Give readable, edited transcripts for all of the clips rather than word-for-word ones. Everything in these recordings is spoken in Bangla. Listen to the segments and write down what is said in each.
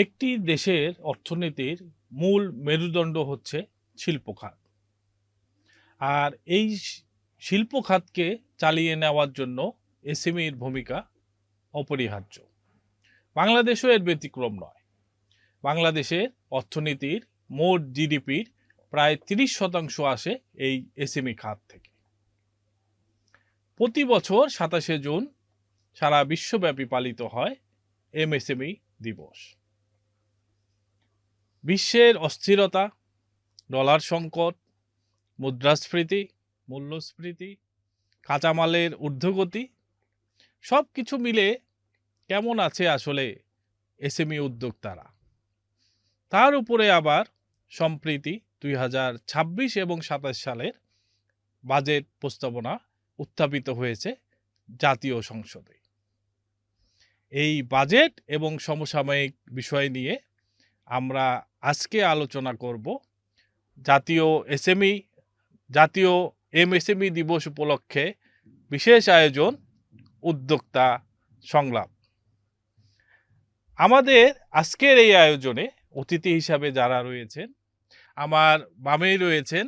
একটি দেশের অর্থনীতির মূল মেরুদণ্ড হচ্ছে শিল্প খাত। আর এই শিল্প খাতকে চালিয়ে নেওয়ার জন্য এসএমইর ভূমিকা অপরিহার্য। বাংলাদেশও এর ব্যতিক্রম নয়। বাংলাদেশের অর্থনীতির মোট জিডিপির প্রায় 30% আসে এই এসএমই খাত থেকে। প্রতি বছর 27শে জুন সারা বিশ্বব্যাপী পালিত হয় এমএসএমই দিবস। বিশ্বের অস্থিরতা, ডলার সংকট, মুদ্রাস্ফীতি, মূল্যস্ফীতি, কাঁচামালের ঊর্ধ্বগতি সব কিছু মিলে কেমন আছে আসলে এসএমই উদ্যোক্তারা। তার উপরে আবার সম্প্রতি 2026 এবং 27 সালের বাজেট প্রস্তাবনা উত্থাপিত হয়েছে জাতীয় সংসদে। এই বাজেট এবং সমসাময়িক বিষয় নিয়ে আমরা আজকে আলোচনা করব। জাতীয় এমএসএমই দিবস উপলক্ষে বিশেষ আয়োজন উদ্যোক্তা সংলাপ। আমাদের আজকের এই আয়োজনে অতিথি হিসাবে যারা রয়েছেন, আমার বামেই রয়েছেন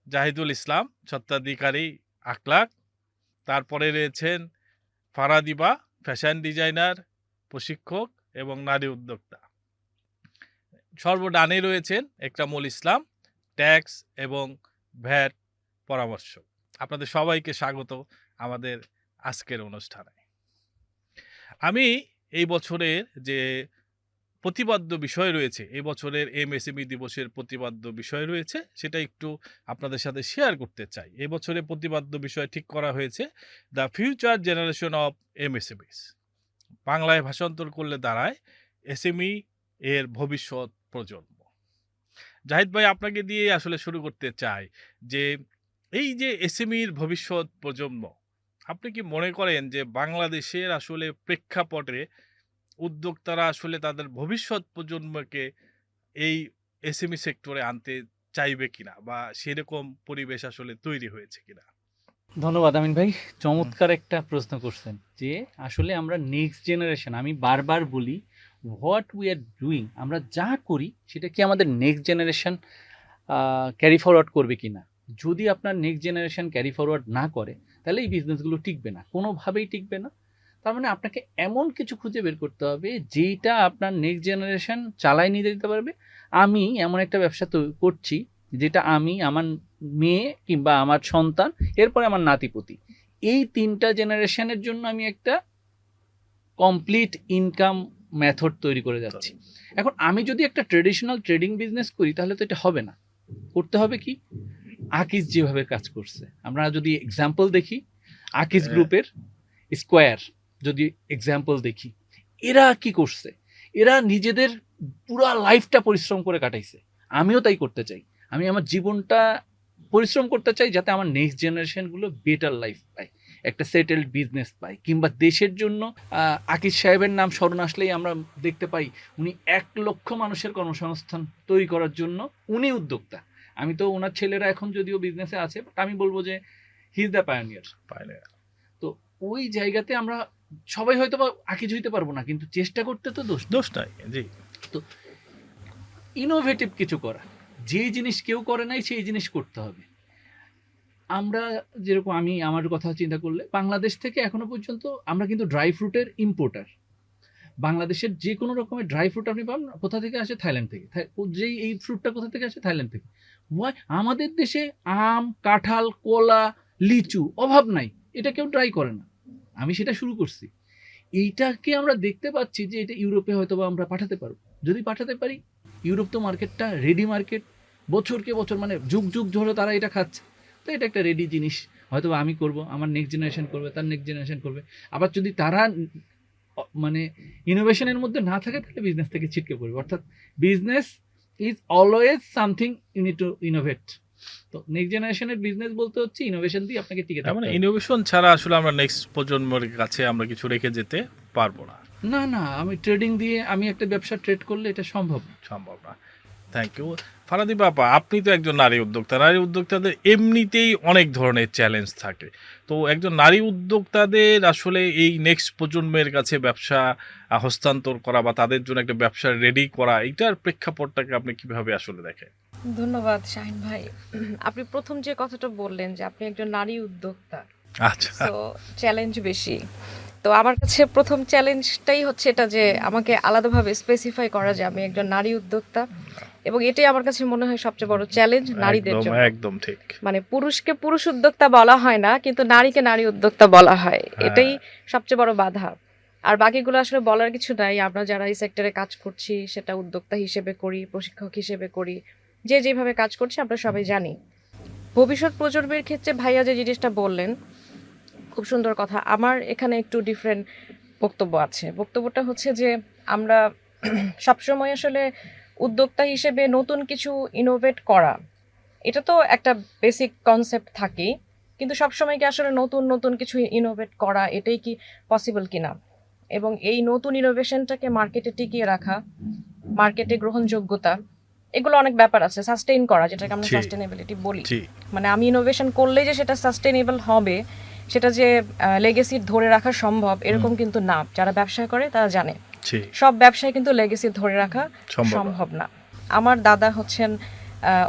জাহিদুল ইসলাম, স্বত্বাধিকারী আকলাক। তারপরে রয়েছেন ফারাদিবা, ফ্যাশন ডিজাইনার, প্রশিক্ষক এবং নারী উদ্যোক্তা। সর্বডানে রয়েছেন একরামুল ইসলাম, ট্যাক্স এবং ভ্যাট পরামর্শক। আপনাদের সবাইকে স্বাগত আমাদের আজকের অনুষ্ঠানে। আমি এই বছরের যে প্রতিপাদ্য বিষয় রয়েছে, এই বছরের এমএসএমই দিবসের প্রতিপাদ্য বিষয় রয়েছে, সেটা একটু আপনাদের সাথে শেয়ার করতে চাই। এই বছরের প্রতিপাদ্য বিষয় ঠিক করা হয়েছে দ্য ফিউচার জেনারেশন অফ এমএসএমইস। বাংলায় ভাষান্তর করলে দাঁড়ায় এসএমই এর ভবিষ্যৎ প্রজন্ম। জাহিদ ভাই, আপনাকে দিয়ে আসলে শুরু করতে চাই যে এই যে এসএমইর ভবিষ্যৎ প্রজন্ম, আপনি কি মনে করেন যে বাংলাদেশের আসলে প্রেক্ষাপটে উদ্যোক্তারা আসলে তাদের ভবিষ্যৎ প্রজন্মকে এই এসএমই সেক্টরে আনতে চাইবে কিনা, বা সেরকম পরিবেশ আসলে তৈরি হয়েছে কিনা? ধন্যবাদ আমিন ভাই, চমৎকার একটা প্রশ্ন করছেন যে আসলে আমরা নেক্সট জেনারেশন, আমি বারবার বলি হোয়াট উই আর ডুইং, আমরা যা করি সেটা কি আমাদের নেক্সট জেনারেশন ক্যারি ফরওয়ার্ড করবে কিনা। যদি আপনার নেক্সট জেনারেশন ক্যারি ফরওয়ার্ড না করে তাহলে এই বিজনেসগুলো টিকবে না, কোনোভাবেই টিকবে না। তার মানে আপনাকে এমন কিছু খুঁজে বের করতে হবে যেটা আপনার নেক্সট জেনারেশন চালায় নিয়ে যেতে পারবে। আমি এমন একটা ব্যবসা করছি যেটা আমি, আমার মেয়ে কিংবা আমার সন্তান, এরপরে আমার নাতিপুতি, এই 3টা জেনারেশনের জন্য আমি একটা কমপ্লিট ইনকাম মেথড তৈরি করে যাচ্ছি। এখন আমি যদি একটা ট্রেডিশনাল ট্রেডিং বিজনেস করি তাহলে তো এটা হবে না। করতে হবে কি, আকিজ যেভাবে কাজ করছে, আমরা যদি এক্সাম্পল দেখি, আকিজ গ্রুপের স্কোয়ার যদি এক্সাম্পল দেখি, এরা কি করছে, এরা নিজেদের পুরা লাইফটা পরিশ্রম করে কাটাইছে। আমিও তাই করতে চাই, আমি আমার জীবনটা পরিশ্রম করতে চাই যাতে আমার নেক্সট জেনারেশনগুলো বেটার লাইফ পায়, একটা সেটেলড বিজনেস পায়। কিংবা দেশের জন্য আকিজ সাহেবের নাম স্মরণ আসলেই আমরা দেখতে পাই উনি 1 লক্ষ মানুষের কর্মসংস্থান তৈরি করার জন্য উনি উদ্যোক্তা। আমি তো ওনার ছেলেরা এখন যদিও বিজনেসে আছে, বাট আমি বলবো যে হি ইজ দ্য পায়োনিয়ার। তো ওই জায়গাতে আমরা সবাই হয়তো বা আকিজ হইতে পারবো না, কিন্তু চেষ্টা করতে তো দোষ নাই। জি, তো ইনোভেটিভ কিছু করা, যে জিনিস কেউ করে নাই সেই জিনিস করতে হবে। আমরা যেরকম, আমি আমার কথা চিন্তা করলে বাংলাদেশ থেকে এখনো পর্যন্ত আমরা কিন্তু ড্রাই ফ্রুটের ইম্পোর্টার। বাংলাদেশের যে কোনো রকমের ড্রাই ফ্রুট আপনি পাবেন কোথা থেকে আসে, থাইল্যান্ড থেকে। যেই এই ফ্রুটটা কোথা থেকে আসে, থাইল্যান্ড থেকে। আমাদের দেশে আম, কাঁঠাল, কলা, লিচু অভাব নাই, এটা কেউ ট্রাই করে না। আমি সেটা শুরু করছি। এইটাকে আমরা দেখতে পাচ্ছি যে এটা ইউরোপে হয়তো বা আমরা পাঠাতে পারবো। যদি পাঠাতে পারি, ইউরোপ তো মার্কেটটা রেডি মার্কেট, বছরকে বছর মানে যুগ যুগ ধরে তারা এটা খাচ্ছে। তো এটা একটা রেডি জিনিস, হয়তো আমি করব, আমার নেক্সট জেনারেশন করবে, তার নেক্সট জেনারেশন করবে। আবার যদি তারা মানে ইনোভেশনের মধ্যে না থাকে তাহলে বিজনেস থেকে ছিটকে পড়বে। অর্থাৎ business is always something you need to innovate. তো নেক্সট জেনারেশনের বিজনেস বলতে হচ্ছে ইনোভেশন দিয়ে আপনাকে টিকে থাকতে হবে। ইনোভেশন ছাড়া আসলে আমরা নেক্সট প্রজন্মের কাছে আমরা কিছু রেখে যেতে পারবো না। না, আমি ট্রেডিং দিয়ে আমি একটা ব্যবসা ট্রেড করলে এটা সম্ভব না। Thank you. ফারাদি বাপা, আপনি তো একজন নারী উদ্যোক্তা। নারী উদ্যোক্তাদের এমনিতেই অনেক ধরনের চ্যালেঞ্জ থাকে। তো একজন নারী উদ্যোক্তাদের আসলে এই নেক্সট প্রজন্মের কাছে ব্যবসা হস্তান্তর করা বা তাদের জন্য একটা ব্যবসা রেডি করা, এইটার প্রেক্ষাপটটাকে আপনি কিভাবে আসলে দেখেন? ধন্যবাদ শাহিন ভাই। আপনি প্রথম যে কথাটা বললেন যে আপনি একজন নারী উদ্যোক্তা, আচ্ছা। সো চ্যালেঞ্জ বেশি। তো আমার কাছে প্রথম চ্যালেঞ্জটাই হচ্ছে এটা যে আমাকে আলাদাভাবে স্পেসিফাই করা যে আমি একজন নারী উদ্যোক্তা, এবং এটাই আমার কাছে মনে হয় সবচেয়ে বড় চ্যালেঞ্জ নারীদের একদম, জন্য। একদম ঠিক। মানে পুরুষকে পুরুষ উদ্যোক্তা বলা হয় না, কিন্তু নারীকে নারী উদ্যোক্তা বলা হয়, এটাই সবচেয়ে বড় বাধা। আর বাকিগুলো আসলে বলার কিছু নাই। আমরা যারা এই সেক্টরে কাজ করছি, সেটা উদ্যোক্তা হিসেবে করি, প্রশিক্ষক হিসেবে করি, যে যেভাবে কাজ করছি আমরা সবাই জানি। ভবিষ্যৎ প্রজন্মের ক্ষেত্রে ভাইয়া যে জিনিসটা বললেন, খুব সুন্দর কথা। আমার এখানে একটু ডিফারেন্ট বক্তব্য আছে। বক্তব্যটা হচ্ছে যে আমরা সবসময় আসলে উদ্যোক্তা হিসেবে নতুন কিছু ইনোভেট করা, এটা তো একটা বেসিক কনসেপ্ট থাকেই, কিন্তু সবসময় কি আসলে নতুন নতুন কিছু ইনোভেট করা এটাই কি পসিবল কিনা, এবং এই নতুন ইনোভেশনটাকে মার্কেটে টিকিয়ে রাখা, মার্কেটে গ্রহণযোগ্যতা, এগুলো অনেক ব্যাপার আছে। সাস্টেইন করা, যেটাকে আমরা জি। সাস্টেনেবিলিটি বলি। জি। মানে আমি ইনোভেশন করলেই যে সেটা সাস্টেনেবল হবে, সেটা যে লেগেসি ধরে রাখা সম্ভব এরকম কিন্তু না। যারা ব্যবসা করে তারা জানে জি। সব ব্যবসায় কিন্তু লেগেসি ধরে রাখা সম্ভব না। সম্ভব না। আমার দাদা হচ্ছেন,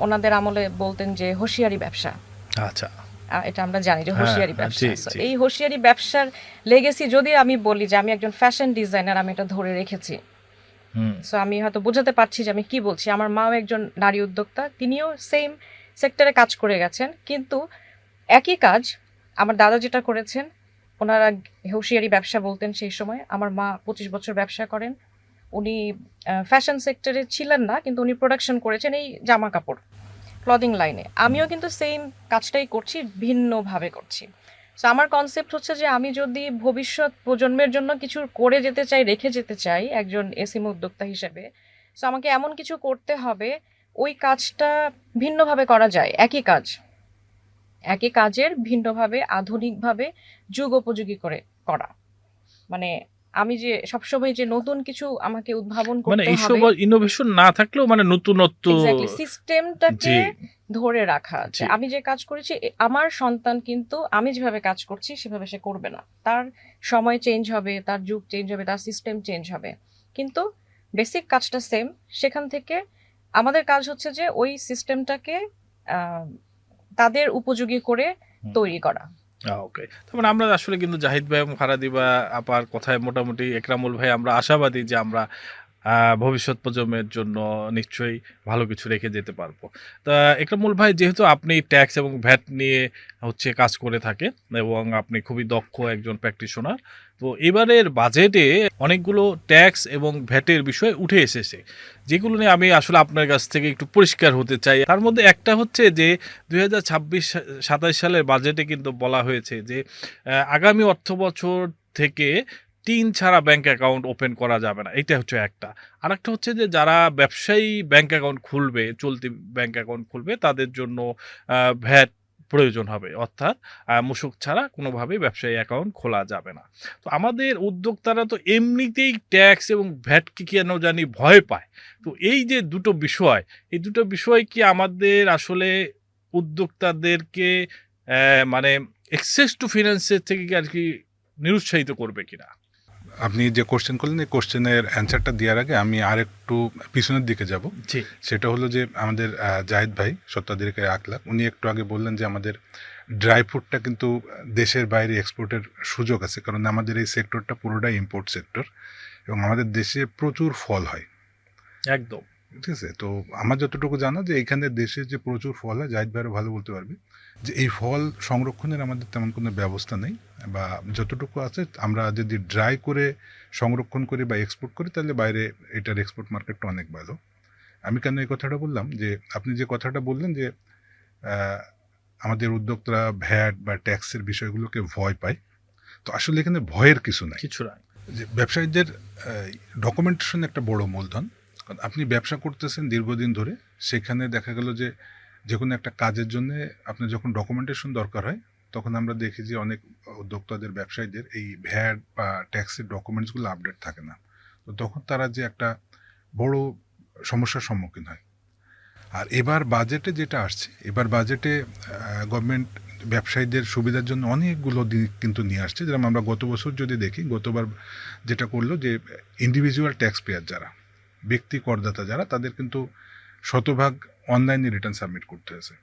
ওনাদের আমলে বলতেন যে হোশিয়ারি ব্যবসা। আচ্ছা। এটা আমরা জানি যে হ্যাঁ, হোশিয়ারি হ্যাঁ, ব্যবসা। জি, So, জি। এই হোশিয়ারি ব্যবসার লেগেসি যদি আমি বলি যে আমি একজন ফ্যাশন ডিজাইনার, আমি এটা ধরে রেখেছি। হুম। সো আমি হয়তো বোঝাতে পারছি যে আমি কি বলছি। আমার মাও একজন নারী উদ্যোক্তা, তিনিও সেম সেক্টরে কাজ করে গেছেন, কিন্তু একই কাজ আমার দাদা যেটা করেছেন, ওনারা হুঁশিয়ারি ব্যবসা বলতেন সেই সময়। আমার মা 25 বছর ব্যবসা করেন। উনি ফ্যাশন সেক্টরে ছিলেন না, কিন্তু উনি প্রোডাকশন করেছেন এই জামা কাপড়, ক্লদিং লাইনে। আমিও কিন্তু সেম কাজটাই করছি, ভিন্নভাবে করছি। সো আমার কনসেপ্ট হচ্ছে যে আমি যদি ভবিষ্যৎ প্রজন্মের জন্য কিছু করে যেতে চাই, রেখে যেতে চাই একজন এসএম উদ্যোক্তা হিসেবে, সো আমাকে এমন কিছু করতে হবে ওই কাজটা ভিন্নভাবে করা যায়। একই কাজ, একই কাজের ভিন্নভাবে, আধুনিকভাবে, যুগ উপযোগী করে করা। মানে আমি যে সবসময় যে নতুন কিছু আমাকে উদ্ভাবন মানে করতে এইসব হবে, ইনোভেশন না থাকলেও মানে নতুনত্ব। এক্স্যাক্টলি সিস্টেমটাকে জি। ধরে রাখা। যে জি। আমি যে কাজ করেছি, আমার সন্তান কিন্তু আমি যেভাবে কাজ করছি সেভাবে সে করবে না। তার সময় চেঞ্জ হবে, তার যুগ চেঞ্জ হবে, তার সিস্টেম চেঞ্জ হবে, কিন্তু বেসিক কাজটা সেম। সেখান থেকে আমাদের কাজ হচ্ছে যে ওই সিস্টেমটাকে তাদের উপযোগী করে তৈরি করা। ওকে। তার মানে আমরা আসলে কিন্তু জাহিদ ভাই এবং ফারাদিবা আপার কথায় মোটামুটি একরামুল ভাই আমরা আশাবাদী যে আমরা ভবিষ্যৎ প্রজন্মের জন্য নিশ্চয়ই ভালো কিছু রেখে যেতে পারবো। তা একরামুল ভাই, যেহেতু আপনি ট্যাক্স এবং ভ্যাট নিয়ে হচ্ছে কাজ করে থাকেন এবং আপনি খুবই দক্ষ একজন প্র্যাকটিশনার, তো এবারের বাজেটে অনেকগুলো ট্যাক্স এবং ভ্যাটের বিষয় উঠে এসেছে, যেগুলো নিয়ে আমি আসলে আপনার কাছ থেকে একটু পরিষ্কার হতে চাই। তার মধ্যে একটা হচ্ছে যে 2026-27 সালের বাজেটে কিন্তু বলা হয়েছে যে আগামী অর্থবছর থেকে টিন ছাড়া ব্যাংক অ্যাকাউন্ট ওপেন করা যাবে না। এইটা হচ্ছে একটা। আরেকটা হচ্ছে যে যারা ব্যবসায়ী ব্যাংক অ্যাকাউন্ট খুলবে, চলতি ব্যাংক অ্যাকাউন্ট খুলবে, তাদের জন্য ভ্যাট প্রয়োজন হবে। অর্থাৎ মূসক ছাড়া কোনোভাবেই ব্যবসায়ী অ্যাকাউন্ট খোলা যাবে না। তো আমাদের উদ্যোক্তারা তো এমনিতেই ট্যাক্স এবং ভ্যাটকে কেন জানি ভয় পায়। তো এই যে দুটো বিষয়, এই দুটো বিষয় কি আমাদের আসলে উদ্যোক্তাদেরকে মানে অ্যাক্সেস টু ফিন্যান্সের থেকে কি আর কি নিরুৎসাহিত করবে কিনা? আপনি যে কোশ্চেন করলেন, এই কোশ্চেনের অ্যান্সারটা দেওয়ার আগে আমি আরেকটু পিছনের দিকে যাব। জি। সেটা হলো যে আমাদের জাহিদ ভাই সত্ত্বাধিকারী আকলাক, উনি একটু আগে বললেন যে আমাদের ড্রাই ফ্রুটটা কিন্তু দেশের বাইরে এক্সপোর্টের সুযোগ আছে, কারণ আমাদের এই সেক্টরটা পুরোটাই ইম্পোর্ট সেক্টর এবং আমাদের দেশে প্রচুর ফল হয়। একদম। ঠিক আছে, তো আমার যতটুকু জানা যে এখানে দেশে যে প্রচুর ফল হয়, জাহিদ ভাইও ভালো বলতে পারবে, যে এই ফল সংরক্ষণের আমাদের তেমন কোনো ব্যবস্থা নেই, বা যতটুকু আছে আমরা যদি ড্রাই করে সংরক্ষণ করি বা এক্সপোর্ট করি, তাহলে বাইরে এটার এক্সপোর্ট মার্কেটটা অনেক ভালো। আমি কেন এই কথাটা বললাম, যে আপনি যে কথাটা বললেন যে আমাদের উদ্যোক্তারা ভ্যাট বা ট্যাক্সের বিষয়গুলোকে ভয় পায়, তো আসলে এখানে ভয়ের কিছু নাই। কিছু না। যে ব্যবসায়ীদের ডকুমেন্টেশন একটা বড় মূলধন। কারণ আপনি ব্যবসা করতেছেন দীর্ঘদিন ধরে, সেখানে দেখা গেল যে যে কোনো একটা কাজের জন্য আপনার যখন ডকুমেন্টেশন দরকার হয়, তখন আমরা দেখি যে অনেক উদ্যোক্তাদের, ব্যবসায়ীদের এই ভ্যাট বা ট্যাক্সের ডকুমেন্টসগুলো আপডেট থাকে না। তো তখন তারা যে একটা বড় সমস্যার সম্মুখীন হয়। আর এবার বাজেটে যেটা আসছে, এবার বাজেটে গভর্নমেন্ট ব্যবসায়ীদের সুবিধার জন্য অনেকগুলো দিক কিন্তু নিয়ে আসছে। যেরকম আমরা গত বছর যদি দেখি, গতবার যেটা করলো যে ইন্ডিভিজুয়াল ট্যাক্স পেয়ার যারা, ব্যক্তি করদাতা যারা, তাদের কিন্তু শতভাগ অনলাইনে রিটার্ন সাবমিট করতে হয়েছে।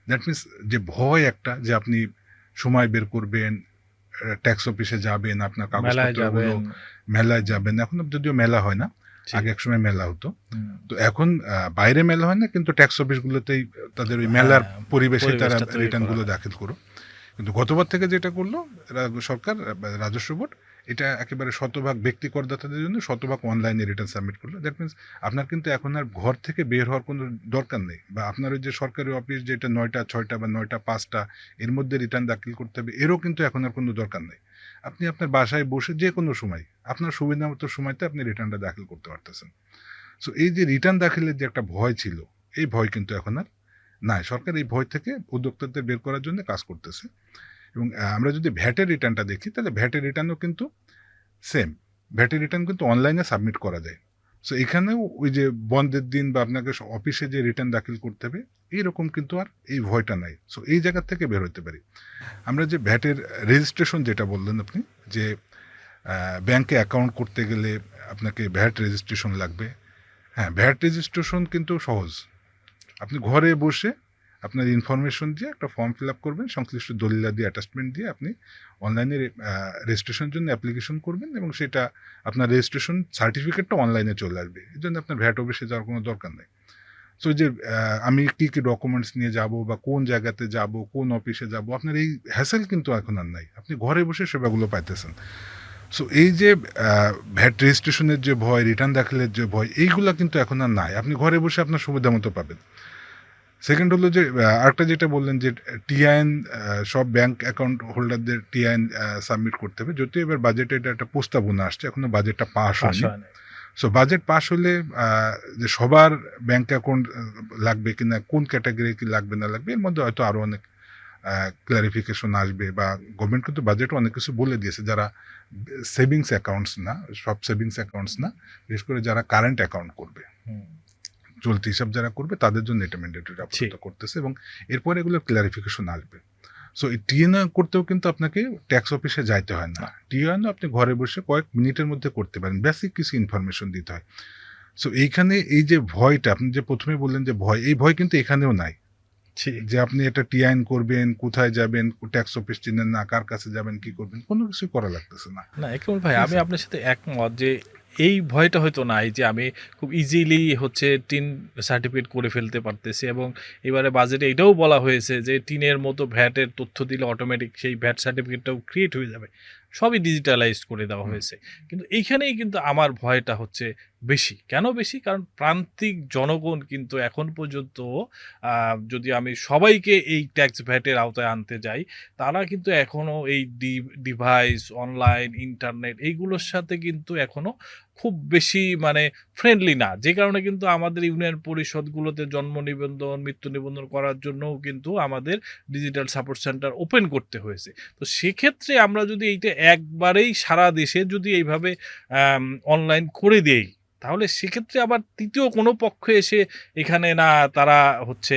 দ্যাট মিনস যে ভয় একটা যে আপনি সময় বের করবেন, ট্যাক্স অফিসে যাবেন, আপনার মেলায় কাগজপত্রগুলো, যাবেন। মেলায় যাবেন। এখন যদিও মেলা হয় না, জি। আগে একসময় মেলা হতো। হুম। তো এখন বাইরে মেলা হয় না, কিন্তু ট্যাক্স অফিসগুলোতেই তাদের ওই মেলার হ্যাঁ, পরিবেশে তারা পরিবেশটা তৈরি রিটার্নগুলো করা হয়। দাখিল করো। কিন্তু গতবার থেকে যেটা করলো সরকার, রাজস্ব বোর্ড, এটা একেবারে শতভাগ ব্যক্তি করদাতাদের জন্য শতভাগ অনলাইনে রিটার্ন সাবমিট করলো। দ্যাট মিনস আপনার কিন্তু এখন আর ঘর থেকে বের হওয়ার কোনো দরকার নেই, বা আপনার ওই যে সরকারি অফিস যেটা 9টা 6টা বা 9টা 5টা এর মধ্যে রিটার্ন দাখিল করতে হবে, এরও কিন্তু এখন আর কোনো দরকার নেই। আপনি আপনার বাসায় বসে যে কোনো সময় আপনার সুবিধা মতো সময়তে আপনি রিটার্নটা দাখিল করতে পারতেছেন। সো এই যে রিটার্ন দাখিলের যে একটা ভয় ছিল, এই ভয় কিন্তু এখন আর নাই। সরকার এই ভয় থেকে উদ্যোক্তাদের বের করার জন্য কাজ করতেছে। এবং আমরা যদি ভ্যাটের রিটার্নটা দেখি, তাহলে ভ্যাটের রিটার্নও কিন্তু সেম। ভ্যাটের রিটার্ন কিন্তু অনলাইনে সাবমিট করা যায়। সো এখানেও ওই যে বন্ধের দিন বা আপনাকে অফিসে যে রিটার্ন দাখিল করতে হবে, এইরকম কিন্তু আর এই ভয়টা নাই। সো এই জায়গা থেকে বের হতে পারি। আমরা যে ভ্যাটের রেজিস্ট্রেশন যেটা বললেন আপনি, যে ব্যাংকে অ্যাকাউন্ট করতে গেলে আপনাকে ভ্যাট রেজিস্ট্রেশন লাগবে। হ্যাঁ, ভ্যাট রেজিস্ট্রেশন কিন্তু সহজ। আপনি ঘরে বসে আপনার ইনফরমেশন দিয়ে একটা ফর্ম ফিল আপ করবেন, সংশ্লিষ্ট দলিলাদি অ্যাটাচমেন্ট দিয়ে আপনি অনলাইনে রেজিস্ট্রেশনের জন্য অ্যাপ্লিকেশন করবেন, এবং সেটা আপনার রেজিস্ট্রেশন সার্টিফিকেটটা অনলাইনে চলে আসবে। এই জন্য আপনার ভ্যাট অফিসে যাওয়ার কোনো দরকার নেই। সো যে আমি কী কী ডকুমেন্টস নিয়ে যাব, বা কোন জায়গাতে যাব, কোন অফিসে যাব, আপনার এই হ্যাসেল কিন্তু এখন আর নাই। আপনি ঘরে বসে সেবাগুলো পাইতেছেন। সো এই যে ভ্যাট রেজিস্ট্রেশনের যে ভয়, রিটার্ন দাখিলের যে ভয়, এইগুলা কিন্তু এখন আর নাই। আপনি ঘরে বসে আপনার সুবিধা মতো পাবেন। সেকেন্ড হলো যে আরেকটা যেটা বললেন যে টিআইএন, সব ব্যাংক অ্যাকাউন্ট হোল্ডারদের টিআইএন সাবমিট করতে হবে। যদিও এবার বাজেটে এটা একটা প্রস্তাবনা আসছে, এখনো বাজেটটা পাস হয়নি। সো বাজেট পাস হলে যে সবার ব্যাংক অ্যাকাউন্ট লাগবে কিনা, কোন ক্যাটাগরি কি লাগবে না লাগবে, এর মধ্যে হয়তো আরও অনেক ক্লারিফিকেশন আসবে। বা গভর্নমেন্ট কিন্তু বাজেটে অনেক কিছু বলে দিয়েছে, যারা সেভিংস অ্যাকাউন্টস না, সব সেভিংস অ্যাকাউন্টস না, বিশেষ করে যারা কারেন্ট অ্যাকাউন্ট করবে, চলতি হিসাব যারা করবে, তাদের জন্য এটা ম্যান্ডেটরি আপাতত করতেছে, এবং এরপরে এগুলো ক্লারিফিকেশন আসবে। সো এই টিএন করতেও কিন্তু আপনাকে ট্যাক্স অফিসে যাইতে হয় না। টিএন আপনি ঘরে বসে কয়েক মিনিটের মধ্যে করতে পারেন, বেসিক কিছু ইনফরমেশন দিতে হয়। সো এইখানে এই যে ভয়টা আপনি যে প্রথমে বললেন যে ভয়, এই ভয় কিন্তু এখানেও নাই, যে আপনি এটা টিআইন করবেন, কোথায় যাবেন, ট্যাক্স অফিস চিনেন না, কার কাছে যাবেন, কি করবেন, কোনো কিছু করা লাগতেছে না। না, একমল ভাই, আমি আপনার সাথে একমত যে এই ভয়টা হয়তো নাই, যে আমি খুব ইজিলি হচ্ছে টিন সার্টিফিকেট করে ফেলতে পারতেছি। এবং এবারে বাজেটে এটাও বলা হয়েছে যে টিনের মতো ভ্যাটের তথ্য দিলে অটোমেটিক সেই ভ্যাট সার্টিফিকেটটাও ক্রিয়েট হয়ে যাবে। সবই ডিজিটালাইজড করে দেওয়া হয়েছে। কিন্তু এইখানেই কিন্তু আমার ভয়টা হচ্ছে বেশি। কেন বেশি? কারণ প্রান্তিক জনগণ কিন্তু এখন পর্যন্ত, যদি আমি সবাইকে এই ট্যাক্স ভ্যাটের আওতায় আনতে যাই, তারা কিন্তু এখনও এই ডিভাইস, অনলাইন, ইন্টারনেট এইগুলোর সাথে কিন্তু এখনও খুব বেশি মানে ফ্রেন্ডলি না। যে কারণে কিন্তু আমাদের ইউনিয়ন পরিষদগুলোতে জন্ম নিবন্ধন, মৃত্যু নিবন্ধন করার জন্যও কিন্তু আমাদের ডিজিটাল সাপোর্ট সেন্টার ওপেন করতে হয়েছে। তো সেক্ষেত্রে আমরা যদি এইটা একবারেই সারা দেশে যদি এইভাবে অনলাইন করে দেই, তাহলে সেক্ষেত্রে আবার তৃতীয় কোনো পক্ষ এসে এখানে না তারা হচ্ছে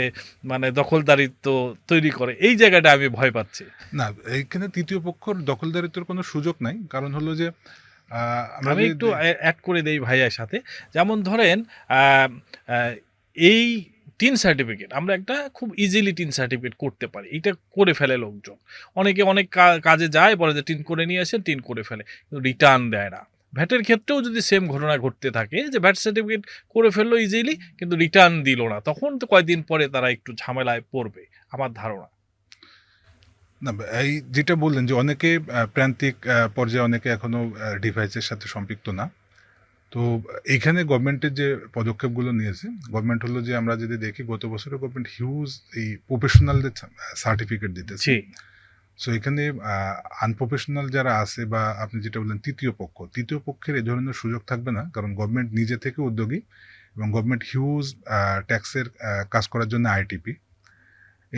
মানে দখলদারিত্ব তৈরি করে, এই জায়গাটা আমি ভয় পাচ্ছি। না, এইখানে তৃতীয় পক্ষর দখলদারিত্বের কোনো সুযোগ নাই। কারণ হলো যে আমি একটু অ্যাড করে দেই ভাইয়ার সাথে। যেমন ধরেন এই টিন সার্টিফিকেট আমরা একটা খুব ইজিলি টিন সার্টিফিকেট করতে পারি, এটা করে ফেলে লোকজন। অনেকে অনেক কাজে যায়, বলে যে টিন করে নিয়ে আসেন, টিন করে ফেলে, কিন্তু রিটার্ন দেয় না। ভ্যাটের ক্ষেত্রেও যদি সেম ঘটনা ঘটতে থাকে, যে ভ্যাট সার্টিফিকেট করে ফেললো ইজিলি, কিন্তু রিটার্ন দিল না, তখন তো কয়েকদিন পরে তারা একটু ঝামেলায় পড়বে আমার ধারণা। না, এই যেটা বললেন যে অনেকে প্রান্তিক পর্যায়ে অনেকে এখনো ডিভাইসের সাথে সম্পৃক্ত না। তো এইখানে গভর্নমেন্টের যে পদক্ষেপগুলো নিয়েছে, গভর্নমেন্ট হলো যে আমরা যদি দেখি গত বছরে গভর্নমেন্ট হিউজ এই প্রফেশনালদের সার্টিফিকেট দিতেছে। সো এখানে আনপ্রফেশনাল যারা আছে, বা আপনি যেটা বললেন তৃতীয় পক্ষের এই ধরনের সুযোগ থাকবে না, কারণ গভর্নমেন্ট নিজে থেকে উদ্যোগী, এবং গভর্নমেন্ট হিউজ ট্যাক্সের কাজ করার জন্য আইটিপি,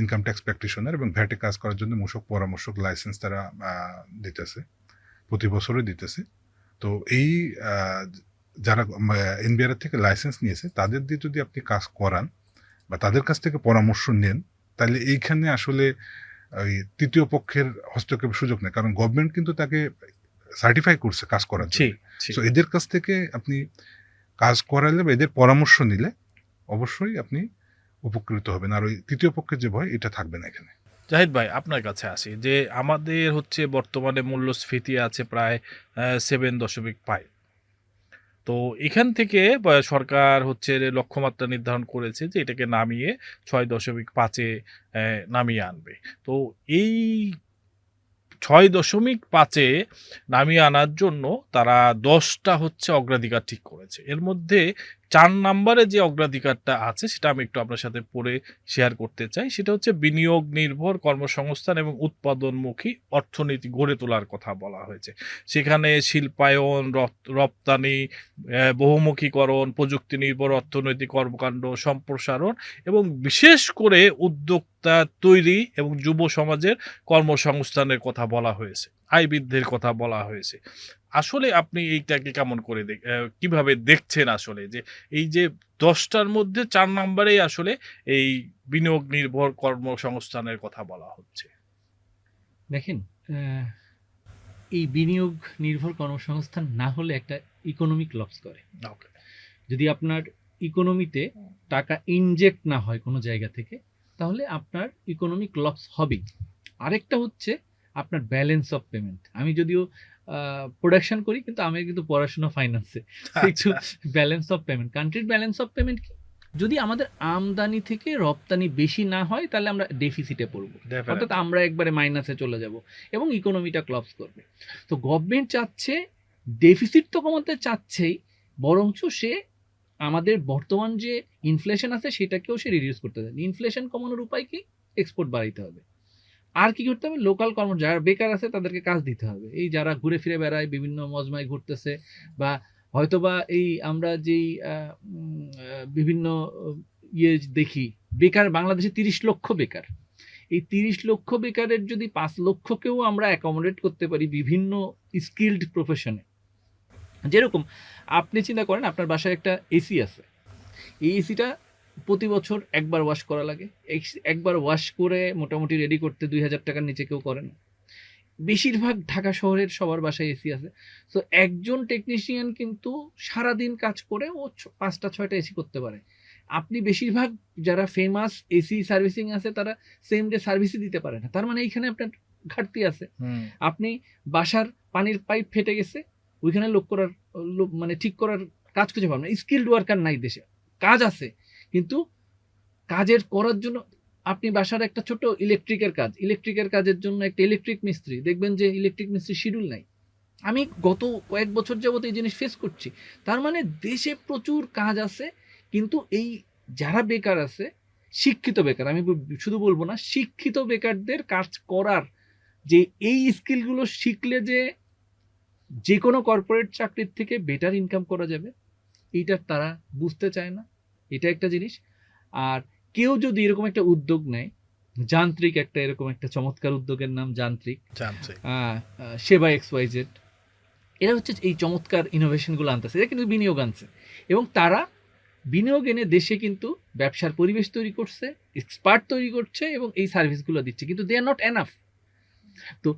ইনকাম ট্যাক্স প্র্যাকটিশনার, এবং ভ্যাটে কাজ করার জন্য মূসক পরামর্শক লাইসেন্স তারা দিতেছে, প্রতি বছরই দিতেছে। তো এই যারা এনবিআর থেকে লাইসেন্স নিয়েছে, তাদের দিয়ে যদি আপনি কাজ করান, বা তাদের কাছ থেকে পরামর্শ নেন, তাহলে এইখানে আসলে ওই তৃতীয় পক্ষের হস্তক্ষেপের সুযোগ নেই, কারণ গভর্নমেন্ট কিন্তু তাকে সার্টিফাই করছে কাজ করার জি জন্য। জি সো এদের কাছ থেকে আপনি কাজ করালে বা এদের পরামর্শ নিলে অবশ্যই আপনি উপকৃত হবেন, আর ওই তৃতীয় পক্ষের যে ভয় এটা থাকবে না এখানে। জাহিদ ভাই, আপনার কাছে আসি যে আমাদের হচ্ছে বর্তমানে মূল্যস্ফীতি আছে প্রায় 7.5। তো এখান থেকে সরকার হচ্ছে লক্ষ্যমাত্রা নির্ধারণ করেছে যে এটাকে নামিয়ে 6.5-এ নামিয়ে আনবে। তো এই 6.5-এ নামিয়ে আনার জন্য তারা 10টা হচ্ছে অগ্রাধিকার ঠিক করেছে। এর মধ্যে 4 নাম্বারে যে অগ্রাধিকারটা আছে সেটা আমি একটু আপনার সাথে পড়ে শেয়ার করতে চাই। সেটা হচ্ছে বিনিয়োগ নির্ভর কর্মসংস্থান এবং উৎপাদনমুখী অর্থনীতি গড়ে তোলার কথা বলা হয়েছে। সেখানে শিল্পায়ন, রপ্তানি, বহুমুখীকরণ, প্রযুক্তি নির্ভর অর্থনৈতিক কর্মকাণ্ড সম্প্রসারণ এবং বিশেষ করে উদ্যোক্তা তৈরি এবং যুব সমাজের কর্মসংস্থানের কথা বলা হয়েছে, আয় বৃদ্ধির কথা বলা হয়েছে। আসলে আপনি এইটাকে কেমন করে কিভাবে দেখছেন আসলে যে এই যে 10টার মধ্যে 4 নাম্বারেই আসলে এই বিনিয়োগ নির্ভর কর্মসংস্থানের কথা বলা হচ্ছে? দেখেন, এই বিনিয়োগ নির্ভর কর্মসংস্থান না হলে একটা ইকোনমিক লস করে। ওকে। যদি আপনার ইকোনমিতে টাকা ইনজেক্ট না হয় কোনো জায়গা থেকে, তাহলে আপনার ইকোনমিক লস হবেই। আরেকটা হচ্ছে আপনার ব্যালেন্স অফ পেমেন্ট। আমি যদিও প্রোডাকশন করি, কিন্তু আমি কিন্তু পড়াশোনা ফাইন্যান্সে, একটু ব্যালেন্স অফ পেমেন্ট, কান্ট্রির ব্যালেন্স অফ পেমেন্ট কি, যদি আমাদের আমদানি থেকে রপ্তানি বেশি না হয় তাহলে আমরা ডেফিসিটে পড়বো, অর্থাৎ আমরা একবারে মাইনাসে চলে যাব এবং ইকোনমিটা ক্লাপস করবে। তো গভর্নমেন্ট চাচ্ছে, ডেফিসিট তো কমাতে চাচ্ছেই, বরঞ্চ সে আমাদের বর্তমান যে ইনফ্লেশন আছে সেটাকেও সে রিডিউস করতে চায়। ইনফ্লেশন কমানোর উপায় কি? এক্সপোর্ট বাড়াইতে হবে। আর কি করতে হবে? লোকাল যারা বেকার আছে তাদেরকে কাজ দিতে হবে। এই যারা ঘুরে ফিরে বেড়ায়, বিভিন্ন মজমায় ঘুরতেছে, বা হয়তোবা এই আমরা যেই বিভিন্ন ইয়ে দেখি, বেকার বাংলাদেশে 30 লক্ষ বেকার। এই 30 লক্ষ বেকারের যদি 5 লক্ষকেও আমরা অ্যাকোমোডেট করতে পারি বিভিন্ন স্কিলড প্রফেশনে, যেরকম আপনি চিন্তা করেন আপনার বাসায় একটা এসি আছে, এই এসিটা প্রতি বছর একবার ওয়াশ করা লাগে। একবার ওয়াশ করে মোটামুটি রেডি করতে 2000 টাকার নিচে কেউ করে না। বেশিরভাগ ঢাকা শহরের সবার বাসায় এসি আছে। তো একজন টেকনিশিয়ান কিন্তু সারাদিন কাজ করে ও 5টা-6টা এসি করতে পারে। আপনি বেশিরভাগ যারা ফেমাস এসি সার্ভিসিং আছে তারা সেম ডে সার্ভিসই দিতে পারে না। তার মানে এইখানে আপনার ঘাটতি আছে। আপনি বাসার পানির পাইপ ফেটে গেছে, ওইখানে মানে ঠিক করার কাজ খুঁজে পাবেন না। স্কিলড ওয়ার্কার নাই দেশে। কাজ আছে, কিন্তু কাজের করার জন্য আপনি বাসার একটা ছোট ইলেকট্রিকের কাজের জন্য একটা ইলেকট্রিক মিস্ত্রি দেখবেন যে ইলেকট্রিক মিস্ত্রি শিডিউল নাই। আমি গত কয়েক বছর যাবত এই জিনিস ফেস করছি। তার মানে দেশে প্রচুর কাজ আছে, কিন্তু এই যারা বেকার আছে, শিক্ষিত বেকার, আমি শুধু বলবো না, শিক্ষিত বেকারদের কাজ করার যে এই স্কিলগুলো শিখলে যে কোনো কর্পোরেট চাকরির থেকে বেটার ইনকাম করা যাবে, এইটা তারা বুঝতে চায় না। এটা একটা জিনিস। আর কেউ যদি এরকম একটা উদ্যোগ নেয়, যান্ত্রিক একটা এরকম একটা চমৎকার উদ্যোগের নাম যান্ত্রিক, সেবা XYZ, এরা হচ্ছে এই চমৎকার ইনোভেশনগুলো আনতেছে, এরা কিন্তু বিনিয়োগ আনছে, এবং তারা বিনিয়োগ এনে দেশে কিন্তু ব্যবসার পরিবেশ তৈরি করছে, এক্সপার্ট তৈরি করছে এবং এই সার্ভিসগুলো দিচ্ছে, কিন্তু দে আর নট এনাফ। তো